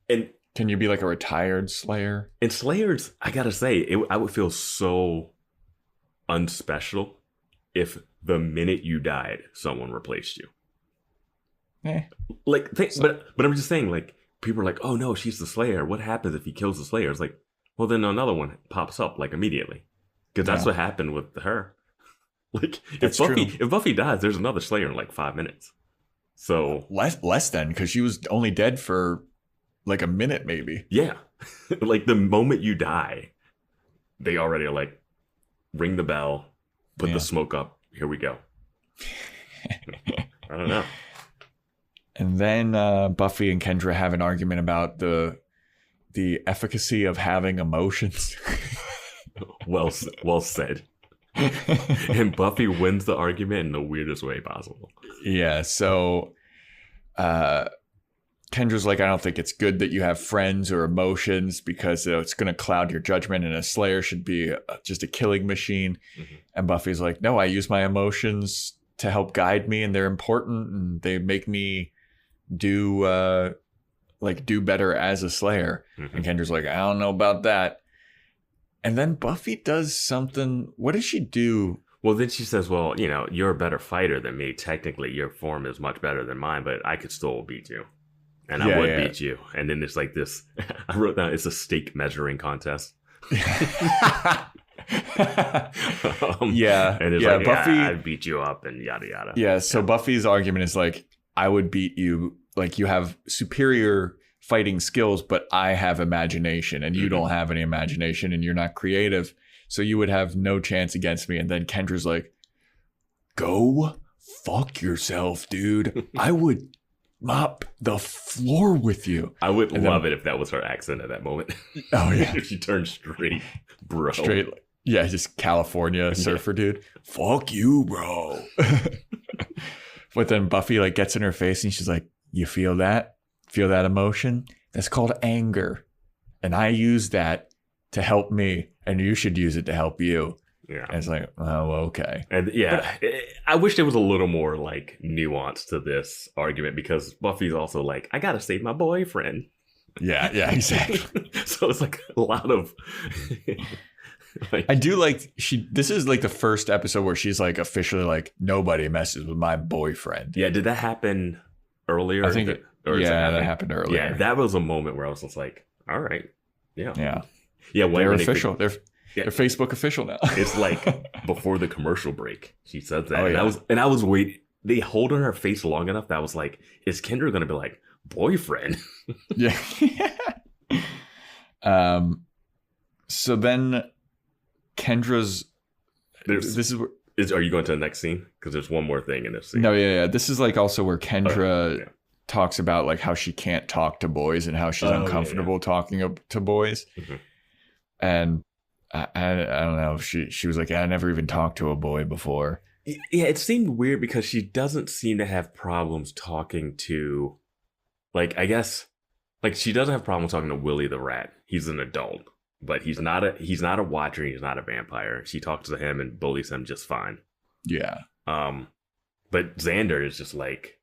can you be like a retired Slayer? And Slayers, I gotta say, I would feel so unspecial if the minute you died, someone replaced you. Like, but I'm just saying, like, people are like, oh no, she's the Slayer. What happens if he kills the Slayer? It's like, well, then another one pops up like immediately. Because that's what happened with her. Like, That's if Buffy dies, there's another Slayer in like 5 minutes. So less than, because she was only dead for like a minute, maybe. yeah, like the moment you die, they already are like, ring the bell, put the smoke up. Here we go. I don't know. And then Buffy and Kendra have an argument about the efficacy of having emotions. Well said. And Buffy wins the argument in the weirdest way possible. Yeah, so Kendra's like, I don't think it's good that you have friends or emotions because it's going to cloud your judgment, and a Slayer should be just a killing machine. Mm-hmm. And Buffy's like, no, I use my emotions to help guide me, and they're important, and they make me do better as a Slayer. Mm-hmm. And Kendra's like, I don't know about that. And then Buffy does something. What does she do? Well, then she says, well, you're a better fighter than me. Technically, your form is much better than mine, but I could still beat you. And I would beat you. And then there's like this, I wrote down, it's a stake measuring contest. And it's like, Buffy, I beat you up and yada, yada. Yeah, so Buffy's argument is like, I would beat you. Like, you have superior fighting skills, but I have imagination, and you don't have any imagination, and you're not creative. So you would have no chance against me. And then Kendra's like, go fuck yourself, dude. I would mop the floor with you. I would love it if that was her accent at that moment. Oh, yeah. If she turned straight, bro. Yeah, just California surfer dude. Fuck you, bro. But then Buffy like gets in her face and she's like, you feel that? Feel that emotion? That's called anger. And I use that to help me, and you should use it to help you. Yeah. And it's like, oh, okay. And I wish there was a little more like nuance to this argument, because Buffy's also like, I gotta save my boyfriend. Yeah, exactly. So it's like a lot of like, I do like this is like the first episode where she's like officially like, nobody messes with my boyfriend. Yeah, did that happen earlier? I think that happened earlier. Yeah, that was a moment where I was just like, all right. Yeah. Yeah, they're official. They're Facebook official now. It's like before the commercial break, she said that. Oh, yeah. And I was waiting. They hold on her face long enough that I was like, is Kendra going to be like, boyfriend? Yeah. So then Kendra's. Are you going to the next scene? Because there's one more thing in this scene. No, yeah. This is like also where Kendra talks about like how she can't talk to boys and how she's uncomfortable talking to boys. Mm-hmm. And I don't know. She was like, I never even talked to a boy before. Yeah, it seemed weird because she doesn't seem to have problems talking to, like, I guess, like she doesn't have problems talking to Willie the rat. He's an adult, but he's not a watcher. He's not a vampire. She talks to him and bullies him just fine. Yeah. But Xander is just like,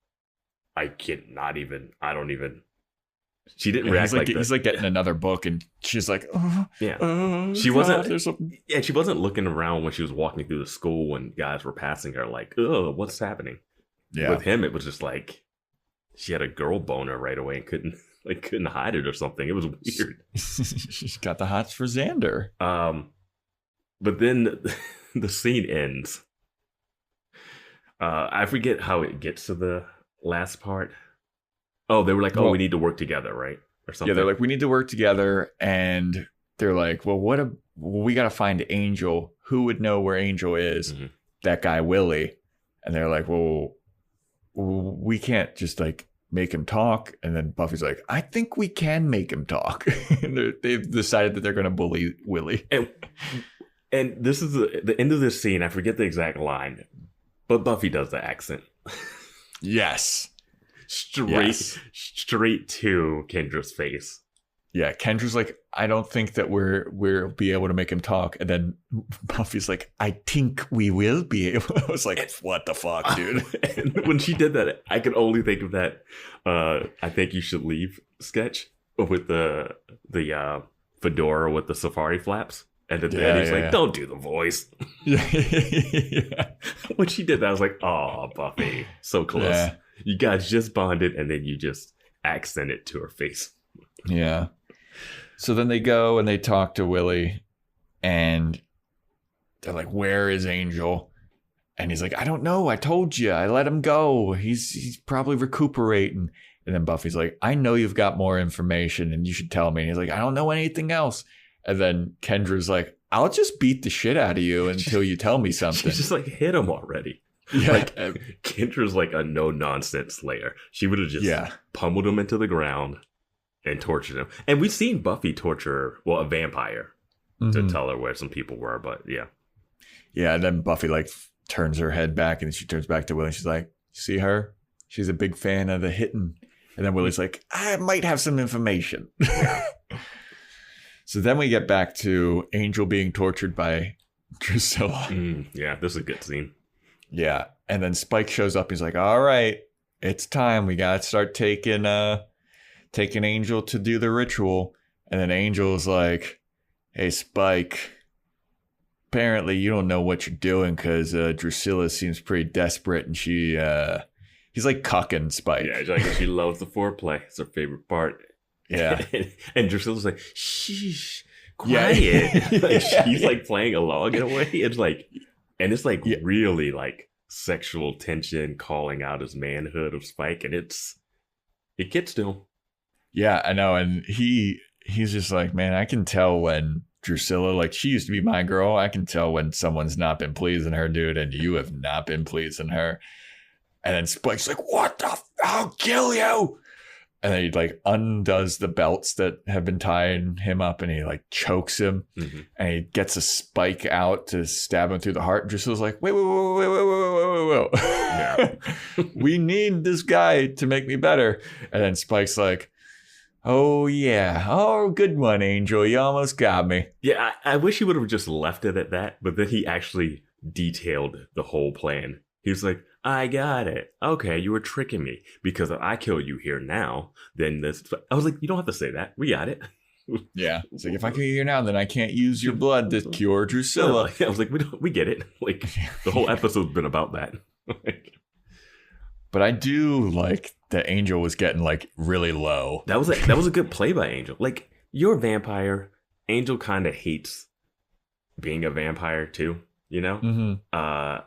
she didn't react like that. He's like getting another book, and she's like, she wasn't looking around when she was walking through the school when guys were passing her like, oh, what's happening? Yeah. With him, it was just like she had a girl boner right away and couldn't hide it or something. It was weird. She's got the hots for Xander. But then the scene ends. I forget how it gets to the last part. Oh, they were like, we need to work together, right? Or something. Yeah, they're like, we need to work together. And they're like, well, we got to find Angel. Who would know where Angel is? Mm-hmm. That guy, Willie. And they're like, well, we can't just like make him talk. And then Buffy's like, I think we can make him talk. And they've decided that they're going to bully Willie. And this is the end of this scene. I forget the exact line, but Buffy does the accent. Yes. Straight to Kendra's face. Yeah, Kendra's like, I don't think that we'll be able to make him talk. And then Buffy's like, I think we will be able. I was like, what the fuck, dude? And when she did that, I could only think of that I Think You Should Leave sketch with the fedora with the safari flaps. And then he's like, don't do the voice. Yeah. When she did that, I was like, oh, Buffy, so close. Yeah. You guys just bonded, and then you just accent it to her face. Yeah. So then they go and they talk to Willie, and they're like, where is Angel? And he's like, I don't know. I told you. I let him go. He's probably recuperating. And then Buffy's like, I know you've got more information and you should tell me. And he's like, I don't know anything else. And then Kendra's like, I'll just beat the shit out of you until you tell me something. She's just like, hit him already. Yeah. Like, Kendra's like a no-nonsense Slayer. She would have just pummeled him into the ground and tortured him. And we've seen Buffy torture, a vampire to tell her where some people were, but yeah. Yeah, and then Buffy like turns her head back and she turns back to Willie and she's like, see her? She's a big fan of the hitting. And then Willie's like, I might have some information. So then we get back to Angel being tortured by Drusilla. Yeah, this is a good scene. Yeah. And then Spike shows up. He's like, all right, it's time. We got to start taking Angel to do the ritual. And then Angel's like, hey, Spike, apparently you don't know what you're doing because Drusilla seems pretty desperate. And he's like cucking Spike. Yeah, like, she loves the foreplay. It's her favorite part. Yeah. And Drusilla's like, shh, quiet. Yeah. Like, she's like playing along in a way. It's like, and it's like really like sexual tension calling out his manhood of Spike. And it gets to him. Yeah, I know. And he's just like, man, I can tell when Drusilla, like she used to be my girl. I can tell when someone's not been pleasing her, dude. And you have not been pleasing her. And then Spike's like, what the I'll kill you. And then he like undoes the belts that have been tying him up and he like chokes him and he gets a spike out to stab him through the heart. And Drusilla's like, wait. Yeah. We need this guy to make me better. And then Spike's like, oh yeah. Oh, good one, Angel. You almost got me. Yeah, I wish he would have just left it at that, but then he actually detailed the whole plan. He was like, I got it. Okay, you were tricking me because if I kill you here now, then this. I was like, you don't have to say that. We got it. Yeah, it's like if I kill you here now, then I can't use your blood to cure Drusilla. I was like, we get it. Like the whole episode's been about that. But I do like that Angel was getting like really low. That was a good play by Angel. Like you're a vampire. Angel kind of hates being a vampire too. You know.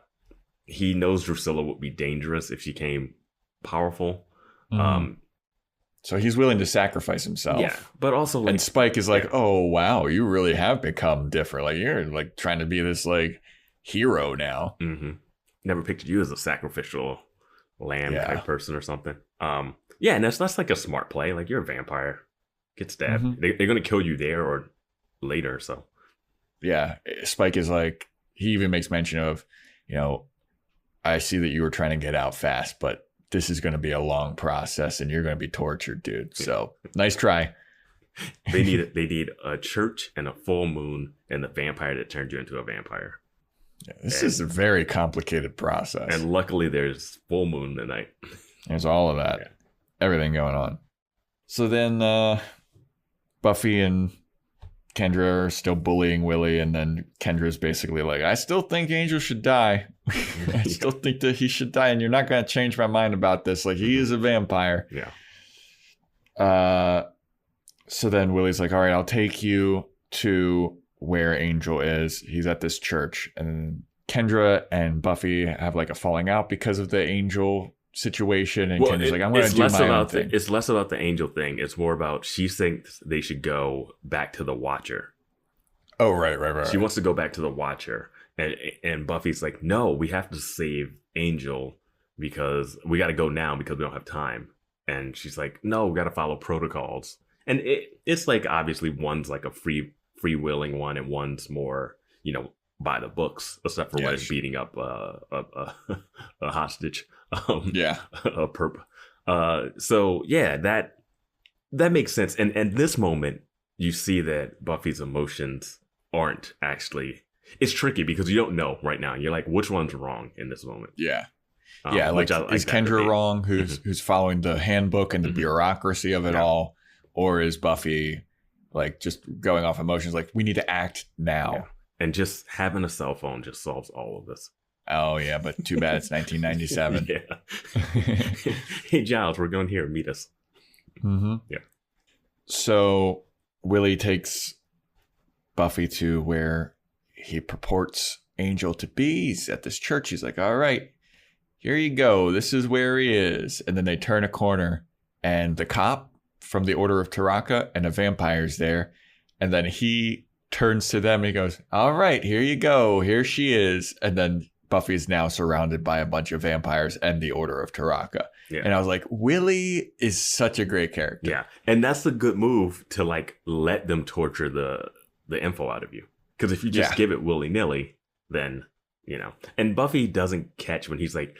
He knows Drusilla would be dangerous if she came powerful. So he's willing to sacrifice himself. Yeah, but also like... And Spike is like, oh, wow, you really have become different. Like, you're like trying to be this like hero now. Never pictured you as a sacrificial lamb type person or something. Yeah, and that's like a smart play. Like, you're a vampire. Get stabbed. They're going to kill you there or later, so... Yeah, Spike is like... He even makes mention of, you know... I see that you were trying to get out fast, but this is going to be a long process and you're going to be tortured, dude. So nice try. They need a church and a full moon and the vampire that turned you into a vampire. Yeah, this is a very complicated process. And luckily there's full moon tonight. There's all of that. Yeah. Everything going on. So then Buffy and Kendra are still bullying Willie, and then Kendra's basically like, I still think Angel should die. I still think that he should die, and you're not going to change my mind about this. Like, he is a vampire. Yeah. So then Willie's like, all right, I'll take you to where Angel is. He's at this church. And Kendra and Buffy have like a falling out because of the Angel situation. And Kendra's like, I'm going to do my own thing. It's less about the Angel thing. It's more about she thinks they should go back to the Watcher. Oh, right. She wants to go back to the Watcher. And Buffy's like, no, we have to save Angel because we got to go now because we don't have time. And she's like, no, we got to follow protocols. And it's like, obviously, one's like a free-willing one and one's more, you know, by the books, except for when it's beating up a hostage. A perp. So, yeah, that makes sense. And this moment, you see that Buffy's emotions aren't actually... It's tricky because you don't know right now. You're like, which one's wrong in this moment? Yeah. Like is Kendra wrong, who's following the handbook and the bureaucracy of it all? Or is Buffy like just going off emotions like, we need to act now? Yeah. And just having a cell phone just solves all of this. Oh, yeah, but too bad it's 1997. Yeah. Hey, Giles, we're going here. Meet us. Yeah. So Willie takes Buffy to where he purports Angel to be. He's at this church. He's like, all right, here you go. This is where he is. And then they turn a corner and the cop from the Order of Taraka and a vampire's there. And then he turns to them and he goes, all right, here you go. Here she is. And then Buffy is now surrounded by a bunch of vampires and the Order of Taraka. Yeah. And I was like, Willie is such a great character. Yeah. And that's a good move to like let them torture the info out of you. Because if you just give it willy-nilly, then, you know. And Buffy doesn't catch when he's like,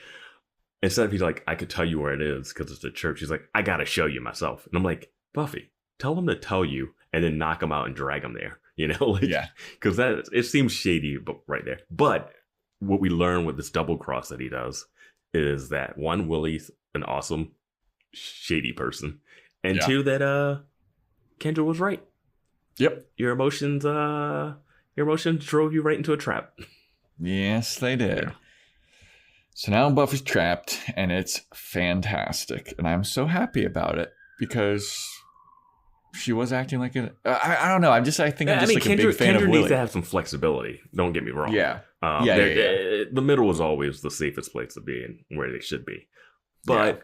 instead of he's like, I could tell you where it is because it's the church. He's like, I got to show you myself. And I'm like, Buffy, tell him to tell you and then knock him out and drag him there. You know? Like, yeah. Because it seems shady right there. But what we learn with this double cross that he does is that one, Willie's an awesome, shady person. And two, that Kendra was right. Yep. Your emotions drove you right into a trap. Yes, they did. Yeah. So now Buffy's trapped, and it's fantastic. And I'm so happy about it because she was acting like a... I don't know. I think I'm just like a big fan of Willie. Kendra needs to have some flexibility. Don't get me wrong. Yeah. The middle is always the safest place to be and where they should be. But,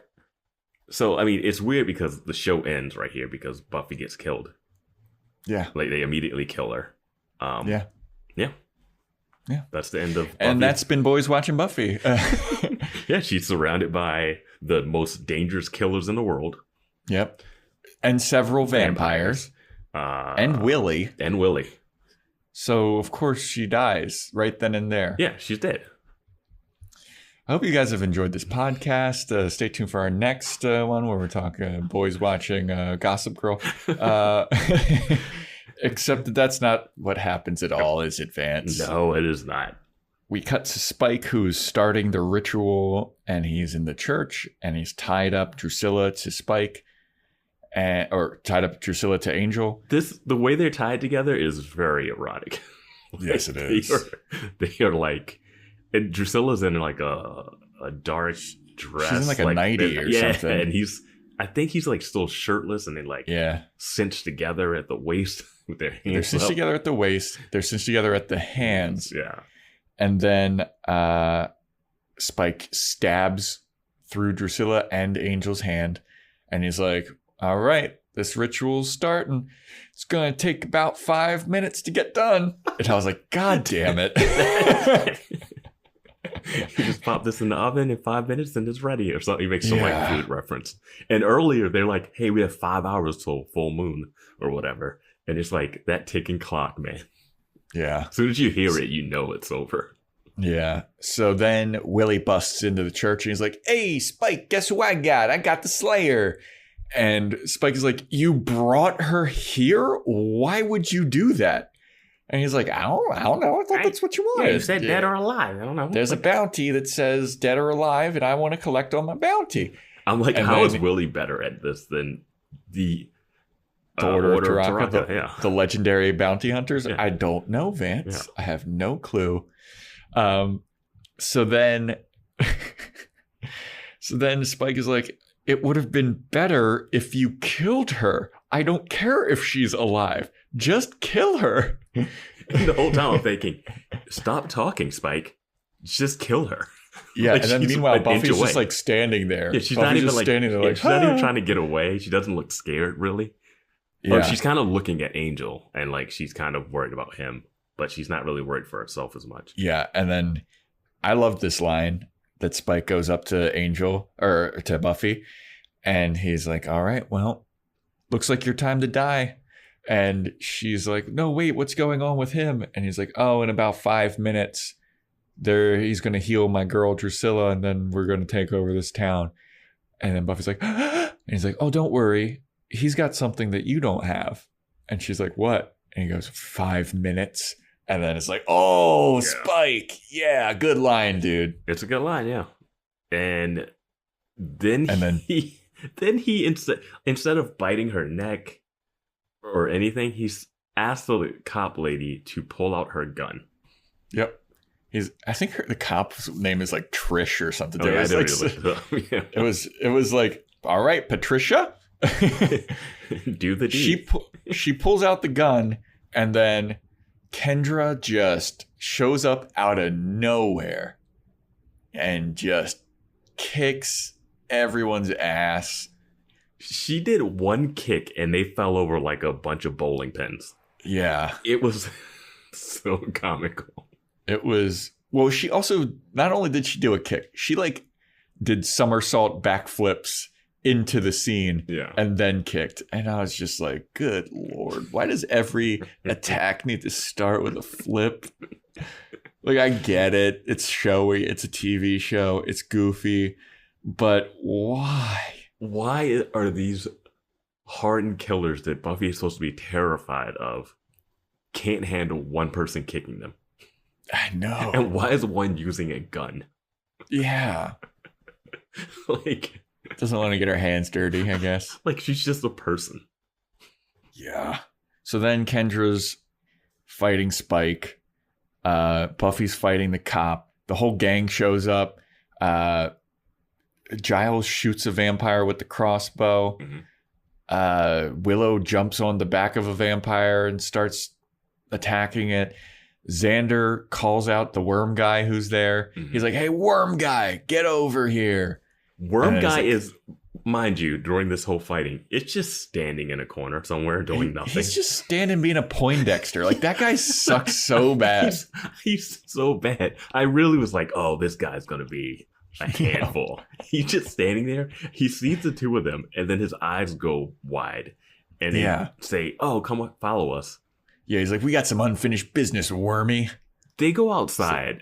so, I mean, it's weird because the show ends right here because Buffy gets killed. Yeah. Like, they immediately kill her. Yeah. That's the end of Buffy. And that's been Boys Watching Buffy. Yeah, she's surrounded by the most dangerous killers in the world. Yep. And several vampires. And Willie. So, of course, she dies right then and there. Yeah, she's dead. I hope you guys have enjoyed this podcast. Stay tuned for our next one where we're talking boys watching Gossip Girl. Except that that's not what happens at all, is it, Vance? No, it is not. We cut to Spike, who's starting the ritual, and he's in the church, and he's tied up Drusilla to Spike, or tied up Drusilla to Angel. The way they're tied together is very erotic. Yes, it is. They are like, and Drusilla's in like a dark dress. She's in like a nightie or something. And I think he's like still shirtless, and they like cinched together at the waist with their hands. They're cinched together at the waist. They're cinched together at the hands. Yeah. And then Spike stabs through Drusilla and Angel's hand, and he's like, all right, this ritual's starting. It's going to take about 5 minutes to get done. And I was like, God damn it. You just pop this in the oven in 5 minutes and it's ready or something. He makes some like food reference. And earlier they're like, hey, we have 5 hours till full moon or whatever. And it's like that ticking clock, man. Yeah. As soon as you hear it, you know it's over. Yeah. So then Willie busts into the church and he's like, hey, Spike, guess who I got? I got the Slayer. And Spike is like, you brought her here? Why would you do that? And he's like, I don't know. I thought that's what you wanted. Yeah, you said dead or alive. I don't know. There's a bounty that says dead or alive, and I want to collect on my bounty. I'm like, how is Willie better at this than the Order of Taraka, the legendary bounty hunters? Yeah. I don't know, Vance. Yeah. I have no clue. So then Spike is like, it would have been better if you killed her. I don't care if she's alive. Just kill her. The whole time I'm thinking, stop talking, Spike. Just kill her. Yeah, like, and then meanwhile, Buffy's just like standing there. Yeah, she's Buffy's not even just like standing there, like she's not even trying to get away. She doesn't look scared, really. Yeah, she's kind of looking at Angel, and like she's kind of worried about him, but she's not really worried for herself as much. Yeah, and then I love this line that Spike goes up to Angel or to Buffy, and he's like, "All right, well, looks like your time to die." And she's like, no, wait, what's going on with him? And he's like, oh, in about 5 minutes, he's going to heal my girl Drusilla, and then we're going to take over this town. And then Buffy's like, and he's like, oh, don't worry. He's got something that you don't have. And she's like, what? And he goes, 5 minutes. And then it's like, oh, yeah. Spike. Yeah, good line, dude. It's a good line, yeah. And then he instead of biting her neck or anything, he's asked the cop lady to pull out her gun. Yep. I think the cop's name is like Trish or something. Oh, yeah, I didn't really look it up. Yeah. It was like, all right, Patricia, do the deed. She pulls out the gun, and then Kendra just shows up out of nowhere and just kicks everyone's ass. She did one kick and they fell over like a bunch of bowling pins. Yeah. It was so comical. It was, well, she also, not only did she do a kick, she like did somersault backflips into the scene and then kicked. And I was just like, good Lord, why does every attack need to start with a flip? Like, I get it. It's showy. It's a TV show. It's goofy. But why? Why are these hardened killers that Buffy is supposed to be terrified of can't handle one person kicking them? I know. And why is one using a gun? Yeah. Like, doesn't want to get her hands dirty, I guess. Like, she's just a person. Yeah. So then Kendra's fighting Spike. Buffy's fighting the cop. The whole gang shows up. Giles shoots a vampire with the crossbow. Willow jumps on the back of a vampire and starts attacking it. Xander calls out the worm guy who's there. He's like, hey, worm guy, get over here. Worm guy is, mind you, during this whole fighting, it's just standing in a corner somewhere doing nothing. He's just standing being a Poindexter. Like, that guy sucks so bad. He's so bad. I really was like, oh, this guy's going to be a handful. He's just standing there. He sees the two of them, and then his eyes go wide. And they say, oh, come on, follow us. Yeah, he's like, we got some unfinished business, wormy. They go outside,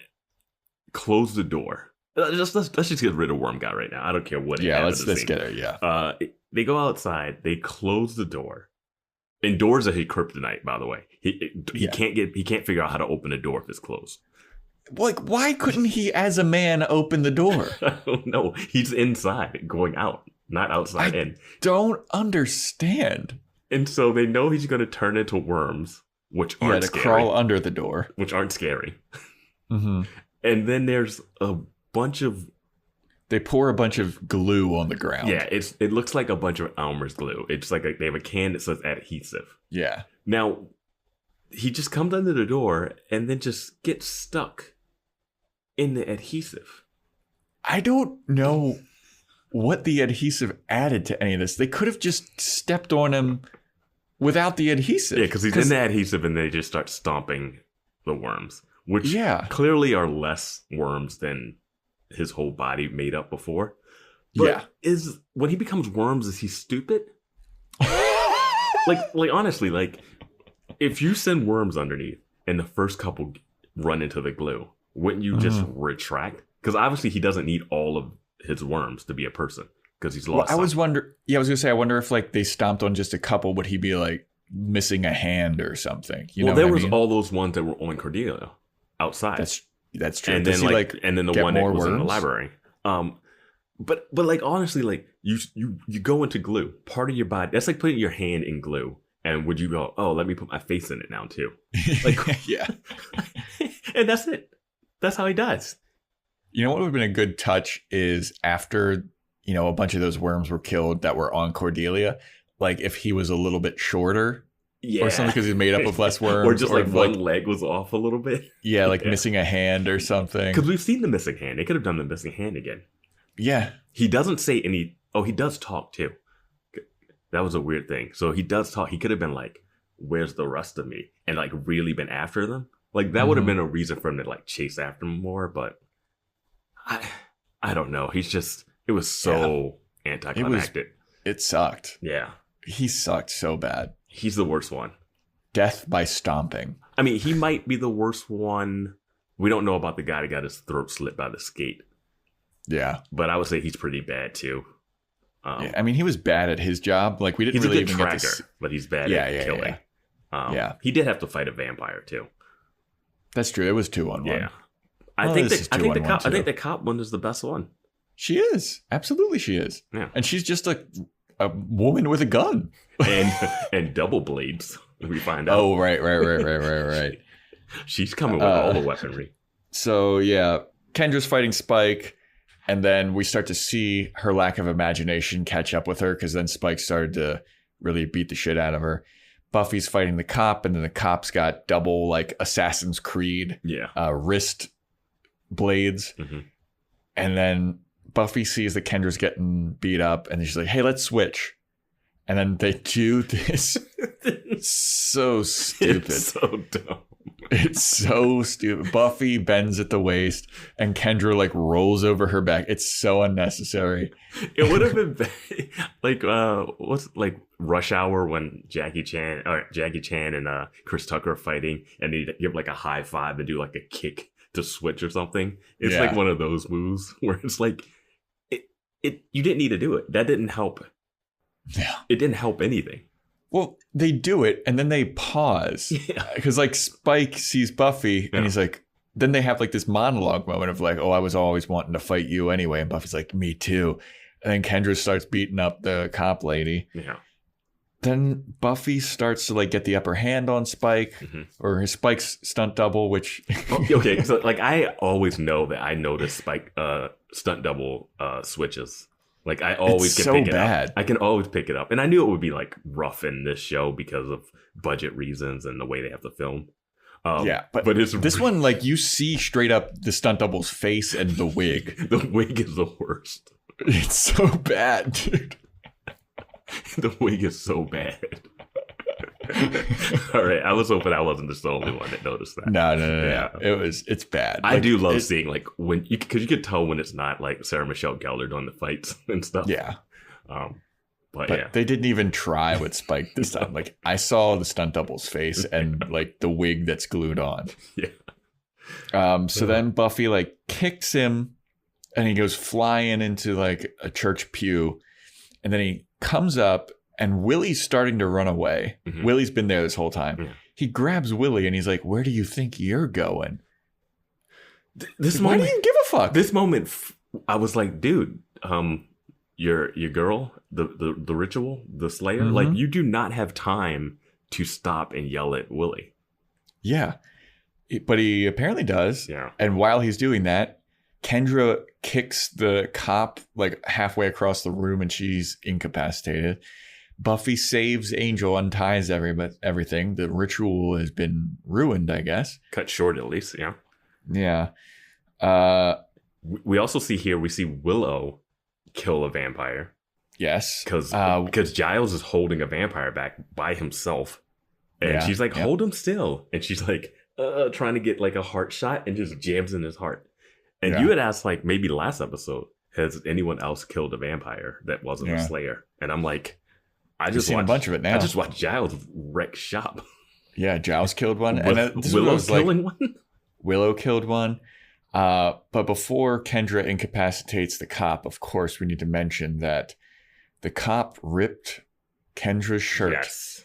close the door. Let's just get rid of Worm Guy right now. I don't care what. Let's get her. Yeah. They go outside. They close the door. And doors are his kryptonite, by the way. He can't figure out how to open a door if it's closed. Like, why couldn't he, as a man, open the door? I don't know. He's inside, going out, not outside in. Don't understand. And so they know he's going to turn into worms, which aren't scary. Crawl under the door, which aren't scary. And then there's a bunch of. They pour a bunch of glue on the ground. Yeah, it looks like a bunch of Elmer's glue. It's like they have a can that says adhesive. Yeah. Now, he just comes under the door and then just gets stuck in the adhesive. I don't know what the adhesive added to any of this. They could have just stepped on him without the adhesive. Yeah, because he's in the adhesive and they just start stomping the worms, which clearly are less worms than his whole body made up before. But when he becomes worms, is he stupid? like honestly, like if you send worms underneath and the first couple run into the glue, wouldn't you just retract? Because obviously he doesn't need all of his worms to be a person because he's lost. I was gonna say, I wonder if like they stomped on just a couple, would he be like missing a hand or something? There was all those ones that were on Cordelia outside. That's true. And then and then the one that was worms in the library. But like honestly, like you go into glue, part of your body. That's like putting your hand in glue. And would you go, oh, let me put my face in it now too? Like, yeah. And that's it. That's how he dies. You know what would have been a good touch is after, a bunch of those worms were killed that were on Cordelia, like if he was a little bit shorter or something because he's made up of less worms. Or just like one leg was off a little bit. Yeah, like missing a hand or something. Because we've seen the missing hand. They could have done the missing hand again. Yeah. He doesn't say any. Oh, he does talk too. That was a weird thing. So he does talk. He could have been like, where's the rest of me? And like really been after them. Like that would have been a reason for him to like chase after him more. But I don't know. It was so anticlimactic. It sucked. Yeah. He sucked so bad. He's the worst one. Death by stomping. I mean, he might be the worst one. We don't know about the guy that got his throat slit by the skate. Yeah. But I would say he's pretty bad too. I mean, he was bad at his job. Like we didn't really even get to but he's bad at killing. He did have to fight a vampire too. That's true. It was 2-on-1. Yeah. I think the cop one is the best one. She is. Absolutely she is. Yeah. And she's just a woman with a gun. and double blades, we find out. Oh, right. She's coming with all the weaponry. So, yeah, Kendra's fighting Spike, and then we start to see her lack of imagination catch up with her, because then Spike started to really beat the shit out of her. Buffy's fighting the cop, and then the cop's got double like Assassin's Creed wrist blades. Mm-hmm. And then Buffy sees that Kendra's getting beat up, and she's like, hey, let's switch. And then they do this. So stupid. It's so dumb. It's so stupid. Buffy bends at the waist, and Kendra like rolls over her back. It's so unnecessary. It would have been like what's like Rush Hour when Jackie Chan and Chris Tucker are fighting, and they give like a high five and do like a kick to switch or something. It's like one of those moves where it's like it you didn't need to do it. That didn't help. Yeah, it didn't help anything. Well, they do it, and then they pause. Because, like, Spike sees Buffy, and he's like, then they have, like, this monologue moment of, like, oh, I was always wanting to fight you anyway. And Buffy's like, me too. And then Kendra starts beating up the cop lady. Yeah. Then Buffy starts to, like, get the upper hand on Spike, or his Spike's stunt double, which... Okay, so, like, I always know that I notice Spike stunt double switches. Like, I always can pick it up. I can always pick it up. And I knew it would be, like, rough in this show because of budget reasons and the way they have to film. But it's this one, like, you see straight up the stunt double's face and the wig. The wig is the worst. It's so bad, dude. The wig is so bad. All right, I was hoping I wasn't just the only one that noticed that. No. Yeah. It's bad. I do love seeing like when because you could tell when it's not like Sarah Michelle Gellar doing the fights and stuff. Yeah. But they didn't even try with Spike this time. Like I saw the stunt double's face and like the wig that's glued on. Yeah. So then Buffy like kicks him, and he goes flying into like a church pew, and then he comes up. And Willie's starting to run away. Mm-hmm. Willie's been there this whole time. Yeah. He grabs Willie and he's like, where do you think you're going? Why do you give a fuck? This moment, I was like, dude, your girl, the ritual, the Slayer, like you do not have time to stop and yell at Willie. Yeah. But he apparently does. Yeah. And while he's doing that, Kendra kicks the cop like halfway across the room and she's incapacitated. Buffy saves Angel, unties everything. The ritual has been ruined, I guess. Cut short, at least, yeah. Yeah. We also see Willow kill a vampire. Yes. Because Giles is holding a vampire back by himself. And she's like, hold him still. And she's like, trying to get like a heart shot and just jams in his heart. And you had asked, like, maybe last episode, has anyone else killed a vampire that wasn't a Slayer? And I'm like... I just watched a bunch of it now. I just watched Giles wreck shop. Yeah, Giles killed one. Willow's killing one? Willow killed one. But before Kendra incapacitates the cop, of course, we need to mention that the cop ripped Kendra's shirt. Yes.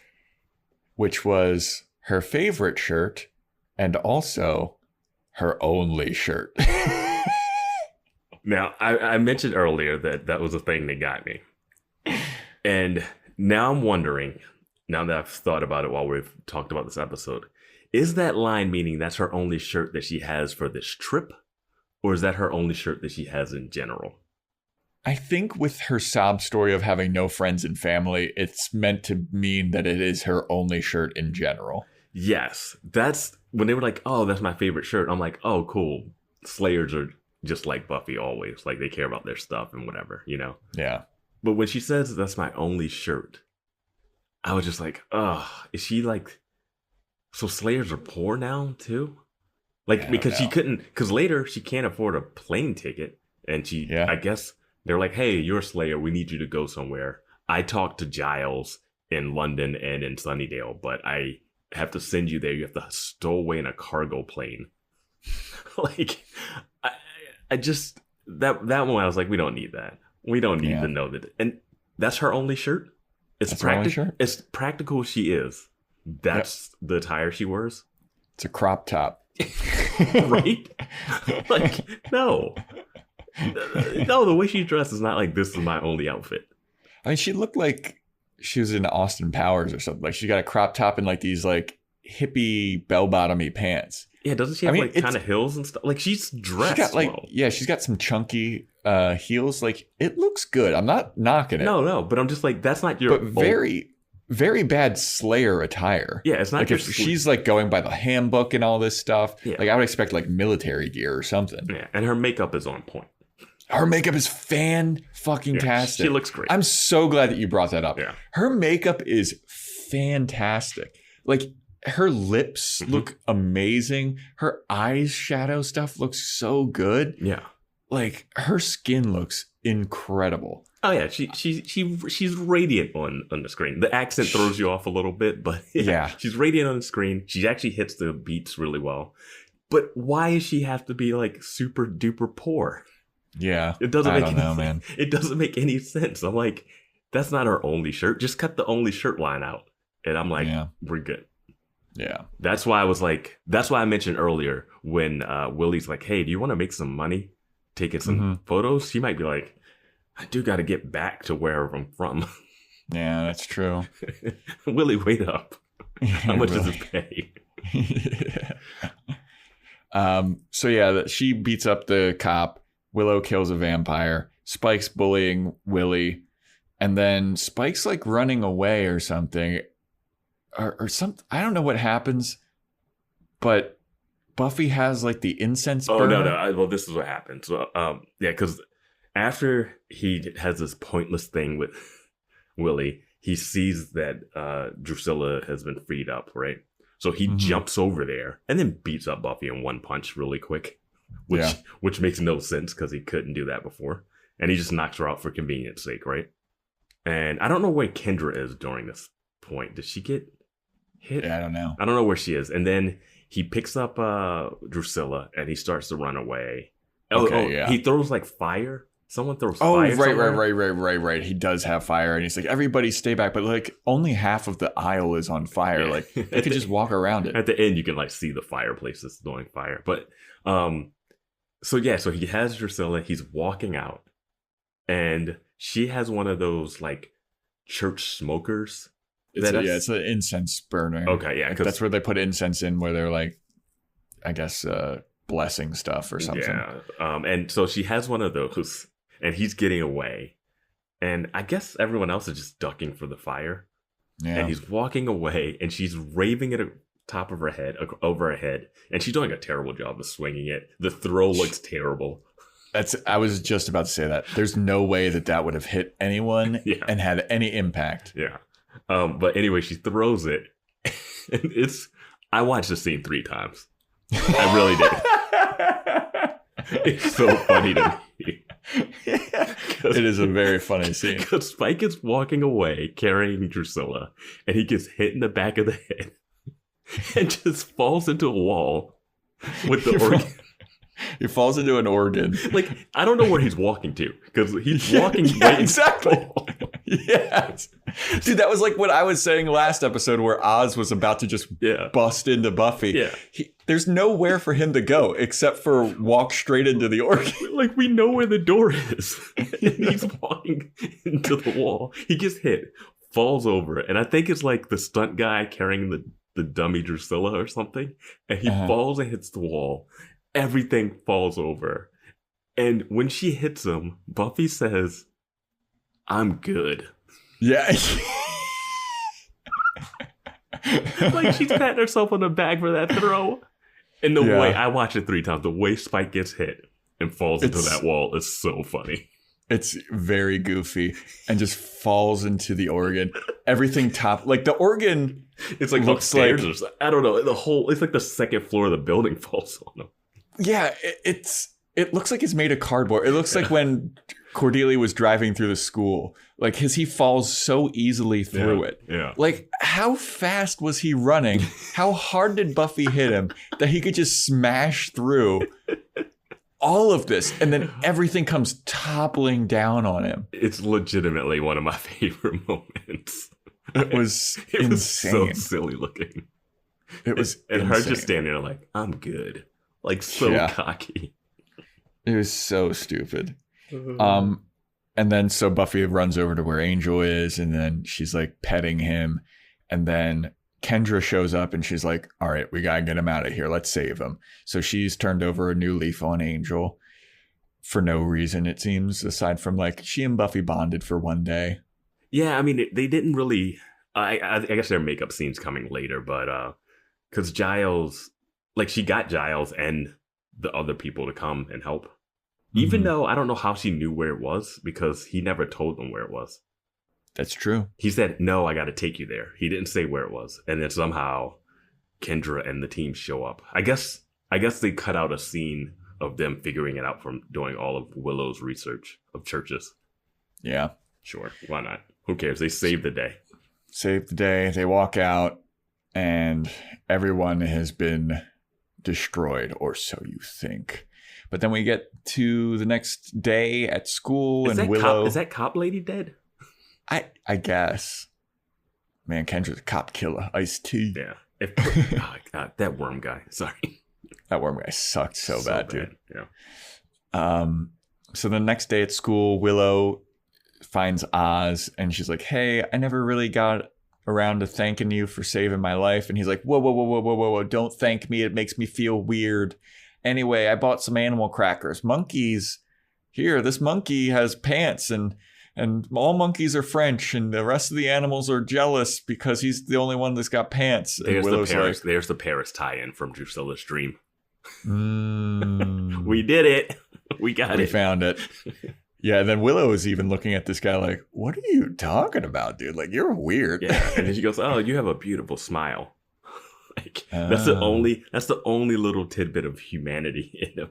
Which was her favorite shirt and also her only shirt. Now, I mentioned earlier that was a thing that got me. And... now I'm wondering, now that I've thought about it while we've talked about this episode, is that line meaning that's her only shirt that she has for this trip? Or is that her only shirt that she has in general? I think with her sob story of having no friends and family, it's meant to mean that it is her only shirt in general. Yes. That's when they were like, oh, that's my favorite shirt. I'm like, oh, cool. Slayers are just like Buffy always. Like they care about their stuff and whatever, you know? Yeah. But when she says that's my only shirt, I was just like, oh, is she like, so Slayers are poor now too? Like, because she couldn't, because later she can't afford a plane ticket. And I guess they're like, hey, you're a Slayer. We need you to go somewhere. I talked to Giles in London and in Sunnydale, but I have to send you there. You have to stow away in a cargo plane. Like, I just, that one, I was like, we don't need that. We don't need to know that. And that's her only shirt. It's practical. As practical as she is. That's the attire she wears. It's a crop top. Right? Like, no. No, the way she dressed is not like, this is my only outfit. I mean, she looked like she was in Austin Powers or something. Like, she got a crop top and like these like hippie bell-bottomy pants. Yeah, doesn't she have like kind of heels and stuff? Like, she's dressed she's got some chunky heels. Like, it looks good. I'm not knocking it. No, but I'm just like, that's not your... But very bad Slayer attire. Yeah, it's not like if she's like going by the handbook and all this stuff. Yeah. Like I would expect like military gear or something. Yeah, and her makeup is on point. Her makeup is fan-fucking-tastic. Yeah, she looks great. I'm so glad that you brought that up. Yeah. Her makeup is fantastic. Like, her lips look amazing. Her eyes shadow stuff looks so good. Yeah. Like, her skin looks incredible. Oh yeah, she's radiant on the screen. The accent throws you off a little bit, but yeah, she's radiant on the screen. She actually hits the beats really well. But why does she have to be like super duper poor? Yeah, it doesn't I make don't know, man. It doesn't make any sense. I'm like, that's not our only shirt. Just cut the only shirt line out, and I'm like, we're good. Yeah, that's why I mentioned earlier when Willie's like, hey, do you want to make some money taking some photos? She might be like, I do got to get back to where I'm from. Yeah, that's true. Willie, wait up. How much does it pay? So yeah, she beats up the cop. Willow kills a vampire. Spike's bullying Willie. And then Spike's like running away or something. Or something. I don't know what happens. But Buffy has like the incense burner. Oh, no. Well, this is what happens. So, yeah, because after he has this pointless thing with Willie, he sees that Drusilla has been freed up, right? So he jumps over there and then beats up Buffy in one punch really quick, which makes no sense because he couldn't do that before. And he just knocks her out for convenience sake, right? And I don't know where Kendra is during this point. Did she get hit? Yeah, I don't know. I don't know where she is. And then he picks up Drusilla and he starts to run away. He throws like fire. Someone throws fire. Right. He does have fire, and he's like, "Everybody, stay back!" But like, only half of the aisle is on fire. Yeah. Like, they could just walk around it. At the end, you can like see the fireplaces doing fire. But so he has Drusilla. He's walking out, and she has one of those like church smokers. It's an incense burner. Okay, yeah, like, that's where they put incense in, where they're like, I guess, blessing stuff or something. Yeah, and so she has one of those. And he's getting away. And I guess everyone else is just ducking for the fire. Yeah. And he's walking away. And she's raving at the top of her head, over her head. And she's doing a terrible job of swinging it. The throw looks terrible. I was just about to say that. There's no way that would have hit anyone and had any impact. Yeah. But anyway, she throws it. And I watched the scene 3 times. I really did. It's so funny to me. It is a very funny scene. Because Spike is walking away carrying Drusilla, and he gets hit in the back of the head and just falls into a wall with the organ. He falls into an organ. Like, I don't know where he's walking to, because he's walking right exactly. Yes. Dude, that was like what I was saying last episode where Oz was about to just bust into Buffy. Yeah. There's nowhere for him to go except for walk straight into the organ. Like, we know where the door is. And he's walking into the wall. He gets hit, falls over. And I think it's like the stunt guy carrying the dummy Drusilla or something. And he falls and hits the wall. Everything falls over. And when she hits him, Buffy says, "I'm good." Yeah. Like, she's patting herself on the back for that throw. And the way, I watched it 3 times, the way Spike gets hit and falls into that wall is so funny. It's very goofy and just falls into the organ. Everything like the organ. It's like looks upstairs like, or something. I don't know. It's like the second floor of the building falls on him. Yeah, it looks like it's made of cardboard. It looks like when Cordelia was driving through the school, like he falls so easily through it. Yeah. Like, how fast was he running? How hard did Buffy hit him that he could just smash through all of this, and then everything comes toppling down on him? It's legitimately one of my favorite moments. It was insane. So silly looking. It was and insane. her just standing there like, "I'm good." Like, so cocky. It was so stupid. And then so Buffy runs over to where Angel is, and then she's like petting him. And then Kendra shows up and she's like, "All right, we gotta get him out of here. Let's save him." So she's turned over a new leaf on Angel for no reason, it seems, aside from like she and Buffy bonded for one day. Yeah, I mean, they didn't really I guess their makeup scene's coming later, but because Giles, like she got Giles and the other people to come and help, even though I don't know how she knew where it was because he never told them where it was. That's true. He said, "No, I got to take you there." He didn't say where it was, and then somehow Kendra and the team show up. I guess they cut out a scene of them figuring it out from doing all of Willow's research of churches. Yeah. Sure, why not? Who cares? They saved the day. Save the day. They walk out, and everyone has been destroyed, or so you think. But then we get to the next day at school, and Willow. Is that cop lady dead? I guess. Man, Kendra's a cop killer. Ice-T. Yeah. Oh, God, that worm guy. Sorry. That worm guy sucked so bad, dude. Yeah. So the next day at school, Willow finds Oz, and she's like, "Hey, I never really got around to thanking you for saving my life." And he's like, whoa, don't thank me. It makes me feel weird. Anyway, I bought some animal crackers. Monkeys. Here, this monkey has pants, and all monkeys are French, and the rest of the animals are jealous because he's the only one that's got pants. There's the Paris tie-in from Drusilla's dream. We did it. We found it. Yeah, and then Willow is even looking at this guy like, "What are you talking about, dude? Like, you're weird." Yeah, and then she goes, "Oh, you have a beautiful smile." Like, that's the only little tidbit of humanity in him.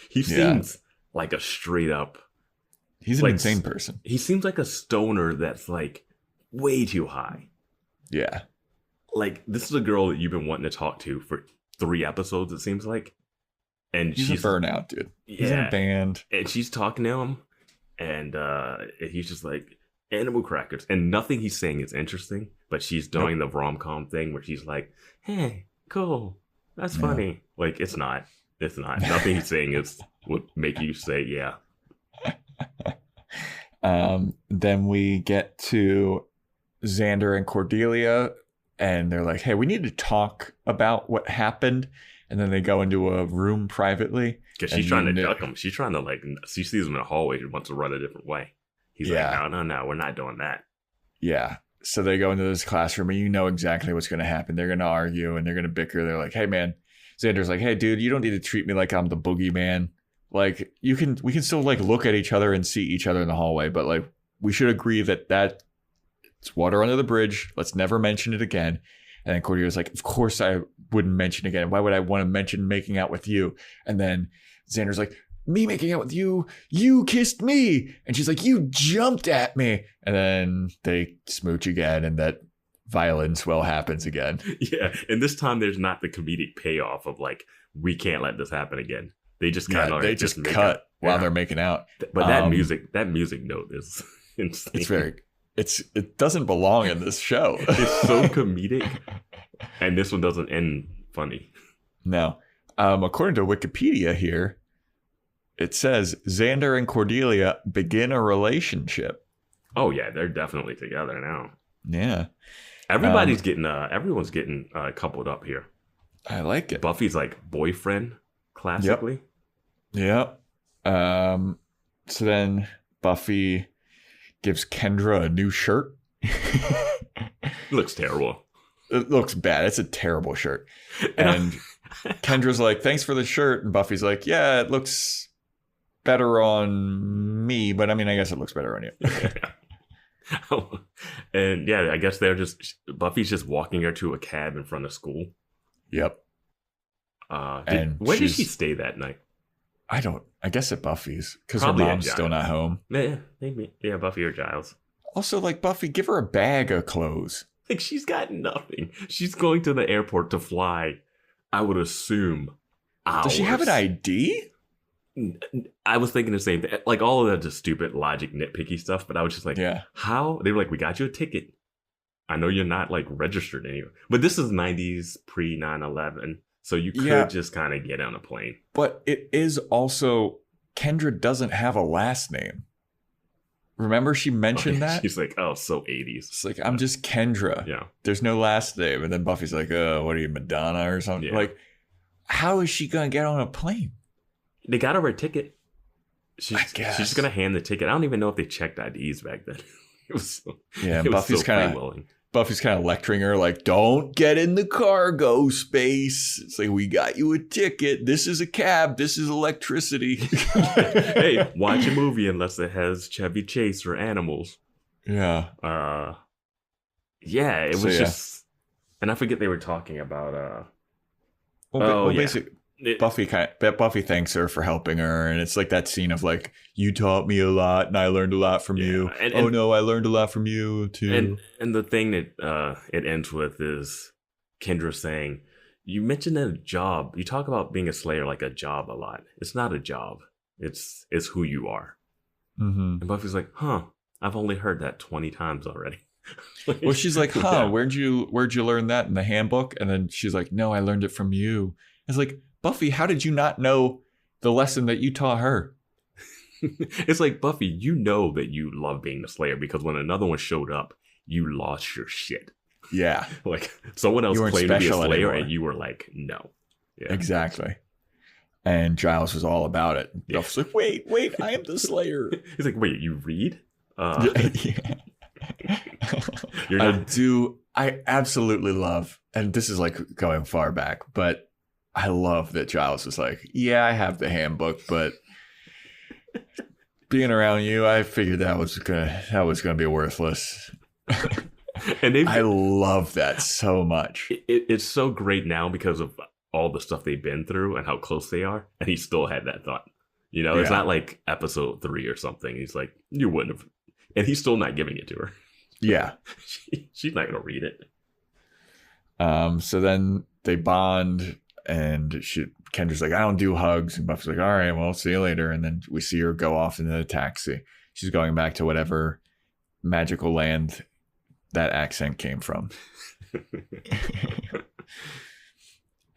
He seems like a straight up. He's an insane person. He seems like a stoner that's like way too high. Yeah. Like, this is a girl that you've been wanting to talk to for 3 episodes, it seems like. And she's a burnout, dude. He's in a band. And she's talking to him. And he's just like, animal crackers. And nothing he's saying is interesting. But she's doing the rom-com thing where she's like, "Hey, cool. That's funny." Like, it's not. It's not. Nothing he's saying would make you say, yeah. Then we get to Xander and Cordelia, and they're like, "Hey, we need to talk about what happened." And then they go into a room privately. Because she's trying to duck him. She's trying to, like, she sees him in a hallway. She wants to run a different way. He's like, no, we're not doing that. Yeah. So they go into this classroom, and you know exactly what's going to happen. They're going to argue, and they're going to bicker. They're like, "Hey, man." Xander's like, "Hey, dude, you don't need to treat me like I'm the boogeyman. Like, we can still, like, look at each other and see each other in the hallway. But, like, we should agree that it's water under the bridge. Let's never mention it again." And then Cordelia's like, "Of course I wouldn't mention it again. Why would I want to mention making out with you?" And then Xander's like, "Me making out with you? You kissed me." And she's like, "You jumped at me." And then they smooch again, and that violin swell happens again. Yeah, and this time there's not the comedic payoff of, like, we can't let this happen again. They just kind of just cut while they're making out. But that music note is insane. It doesn't belong in this show. It's so comedic, and this one doesn't end funny. No. According to Wikipedia here, it says Xander and Cordelia begin a relationship. Oh yeah, they're definitely together now. Yeah. Everyone's getting coupled up here. I like it. Buffy's like boyfriend, classically. Yep. So then Buffy gives Kendra a new shirt. It looks terrible. It looks bad. It's a terrible shirt. And Kendra's like, "Thanks for the shirt." And Buffy's like, "Yeah, it looks better on me, but I mean, I guess it looks better on you." And yeah, I guess Buffy's just walking her to a cab in front of school. Yep. Where did she stay that night? I guess at Buffy's, because her mom's still not home. Yeah, maybe. Yeah, Buffy or Giles. Also, like, Buffy, give her a bag of clothes. Like, she's got nothing. She's going to the airport to fly, I would assume, hours. Does she have an ID? I was thinking the same thing. Like, all of that just stupid logic, nitpicky stuff, but I was just like, how? They were like, "We got you a ticket. I know you're not, like, registered anywhere." But this is 90s, pre-9/11. So you could just kind of get on a plane. But it is also, Kendra doesn't have a last name. Remember she mentioned that? She's like, "Oh, so 80s. It's like, "I'm just Kendra. Yeah. There's no last name." And then Buffy's like, "What are you, Madonna or something?" Yeah. Like, how is she going to get on a plane? They got her a ticket. I guess. She's just going to hand the ticket. I don't even know if they checked IDs back then. Buffy's kind of Buffy's kind of lecturing her, like, don't get in the cargo space. It's like, we got you a ticket. This is a cab. This is electricity. Hey, watch a movie unless it has Chevy Chase or animals. Yeah. Yeah, it was just... And I forget they were talking about... Basically, Buffy thanks her for helping her, and it's like that scene of like, you taught me a lot and I learned a lot from you. And, I learned a lot from you too. And the thing that it ends with is Kendra saying, you mentioned a job. You talk about being a Slayer like a job a lot. It's not a job. It's who you are. And Buffy's like, I've only heard that 20 times already. Well, she's like, where'd you learn that in the handbook? And then she's like, no, I learned it from you. It's like, Buffy, how did you not know the lesson that you taught her? It's like, Buffy, you know that you love being the Slayer because when another one showed up, you lost your shit. Yeah. Like, someone else claimed to be a Slayer anymore. And you were like, no. Yeah. Exactly. And Giles was all about it. Yeah. Buffy's like, wait, I am the Slayer. He's like, wait, you read? Yeah. I absolutely love, and this is like going far back, but I love that Giles was like, yeah, I have the handbook, but being around you, I figured that was gonna be worthless. And I love that so much. It's so great now because of all the stuff they've been through and how close they are, and he still had that thought. You know, it's not like episode 3 or something. He's like, you wouldn't have, and he's still not giving it to her. Yeah, she's not gonna read it. So then they bond. And Kendra's like, I don't do hugs. And Buffy's like, all right, well, see you later. And then we see her go off into the taxi. She's going back to whatever magical land that accent came from.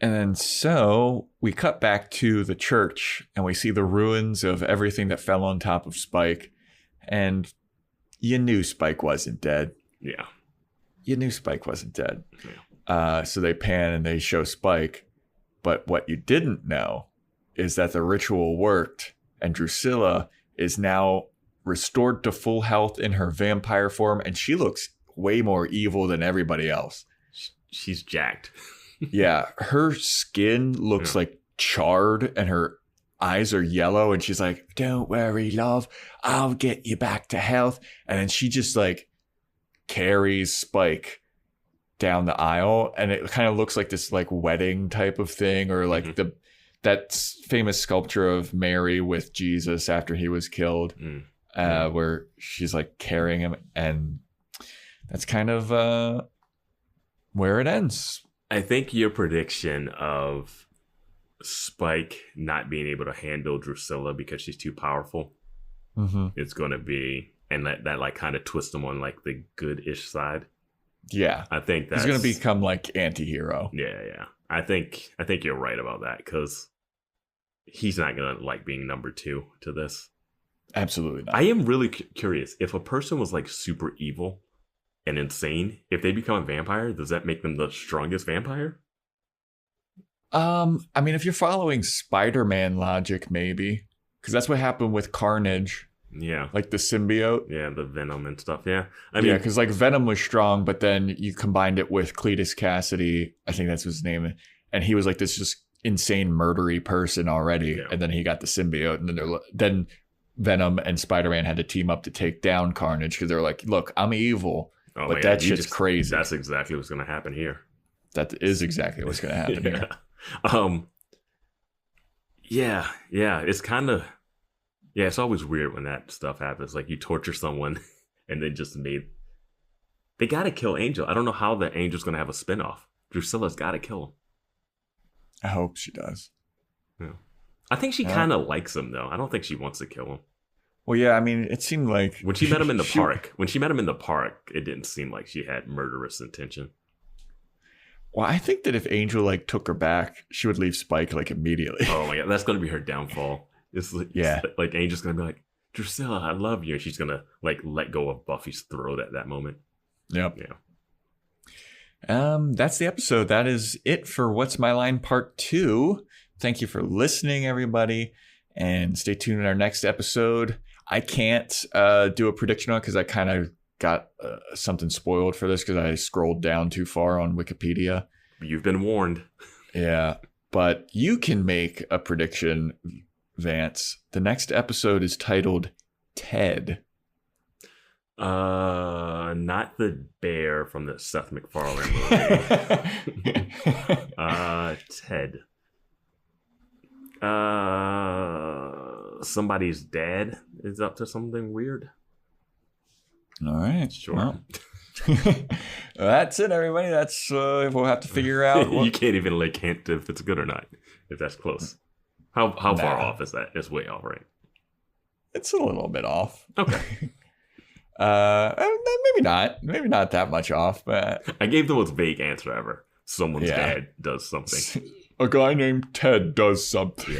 And then so we cut back to the church and we see the ruins of everything that fell on top of Spike. And you knew Spike wasn't dead. Yeah. You knew Spike wasn't dead. Yeah. So they pan and they show Spike. But what you didn't know is that the ritual worked and Drusilla is now restored to full health in her vampire form. And she looks way more evil than everybody else. She's jacked. Yeah. Her skin looks like charred and her eyes are yellow. And she's like, don't worry, love. I'll get you back to health. And then she just like carries Spike down the aisle, and it kind of looks like this like wedding type of thing, or like that famous sculpture of Mary with Jesus after he was killed, where she's like carrying him, and that's kind of where it ends. I think your prediction of Spike not being able to handle Drusilla because she's too powerful is going to be, and that like kind of twist him on like the good-ish side. Yeah, I think that's he's gonna become like anti-hero. Yeah. I think you're right about that because he's not gonna like being number 2 to this. Absolutely not. I am really curious if a person was like super evil and insane. If they become a vampire, does that make them the strongest vampire? I mean, if you're following Spider-Man logic, maybe, because that's what happened with Carnage. Yeah. Like the symbiote. Yeah, the Venom and stuff. Yeah. I mean, because like Venom was strong, but then you combined it with Cletus Cassidy. I think that's his name. And he was like this just insane murdery person already. Yeah. And then he got the symbiote. And then Venom and Spider-Man had to team up to take down Carnage because they're like, look, I'm evil. Oh, but that shit's crazy. That's exactly what's going to happen here. That is exactly what's going to happen here. Yeah. It's kind of... Yeah, it's always weird when that stuff happens. Like, you torture someone and they just They gotta kill Angel. I don't know how the Angel's gonna have a spinoff. Drusilla's gotta kill him. I hope she does. Yeah. I think she kind of likes him, though. I don't think she wants to kill him. Well, yeah, I mean, it seemed like... When she met him in the park. When she met him in the park, it didn't seem like she had murderous intention. Well, I think that if Angel, like, took her back, she would leave Spike, like, immediately. Oh, my God. That's gonna be her downfall. It's like Angel's gonna be like, Drusilla, I love you. And she's gonna like let go of Buffy's throat at that moment. Yep. Yeah. That's the episode. That is it for What's My Line Part 2. Thank you for listening, everybody. And stay tuned in our next episode. I can't do a prediction on it because I kind of got something spoiled for this because I scrolled down too far on Wikipedia. You've been warned. Yeah, but you can make a prediction, Vance. The next episode is titled Ted. Not the bear from the Seth MacFarlane movie. Ted. Somebody's dad is up to something weird. All right, Sure. Well, that's it, everybody. That's we'll have to figure out. You can't even like hint if it's good or not. If that's close. How far off is that? It's way off, right? It's a little bit off. Okay. Maybe not that much off, but I gave the most vague answer ever. Someone's dad does something. A guy named Ted does something.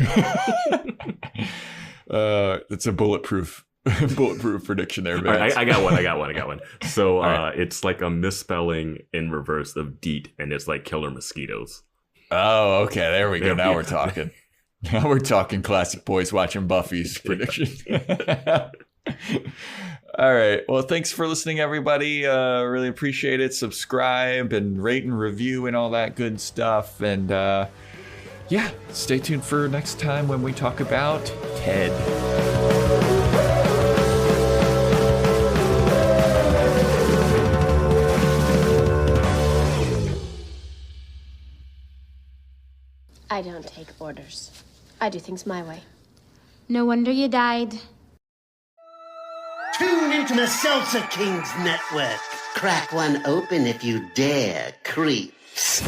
It's a bulletproof prediction there, man. I got one. So it's like a misspelling in reverse of DEET, and it's like killer mosquitoes. Oh, okay. There we go. Now we're talking. Now we're talking classic Boys Watching Buffy's prediction. All right. Well, thanks for listening, everybody. Really appreciate it. Subscribe and rate and review and all that good stuff. And yeah, stay tuned for next time when we talk about Ted. I don't take orders. I do things my way. No wonder you died. Tune into the Salsa Kings Network. Crack one open if you dare, creeps.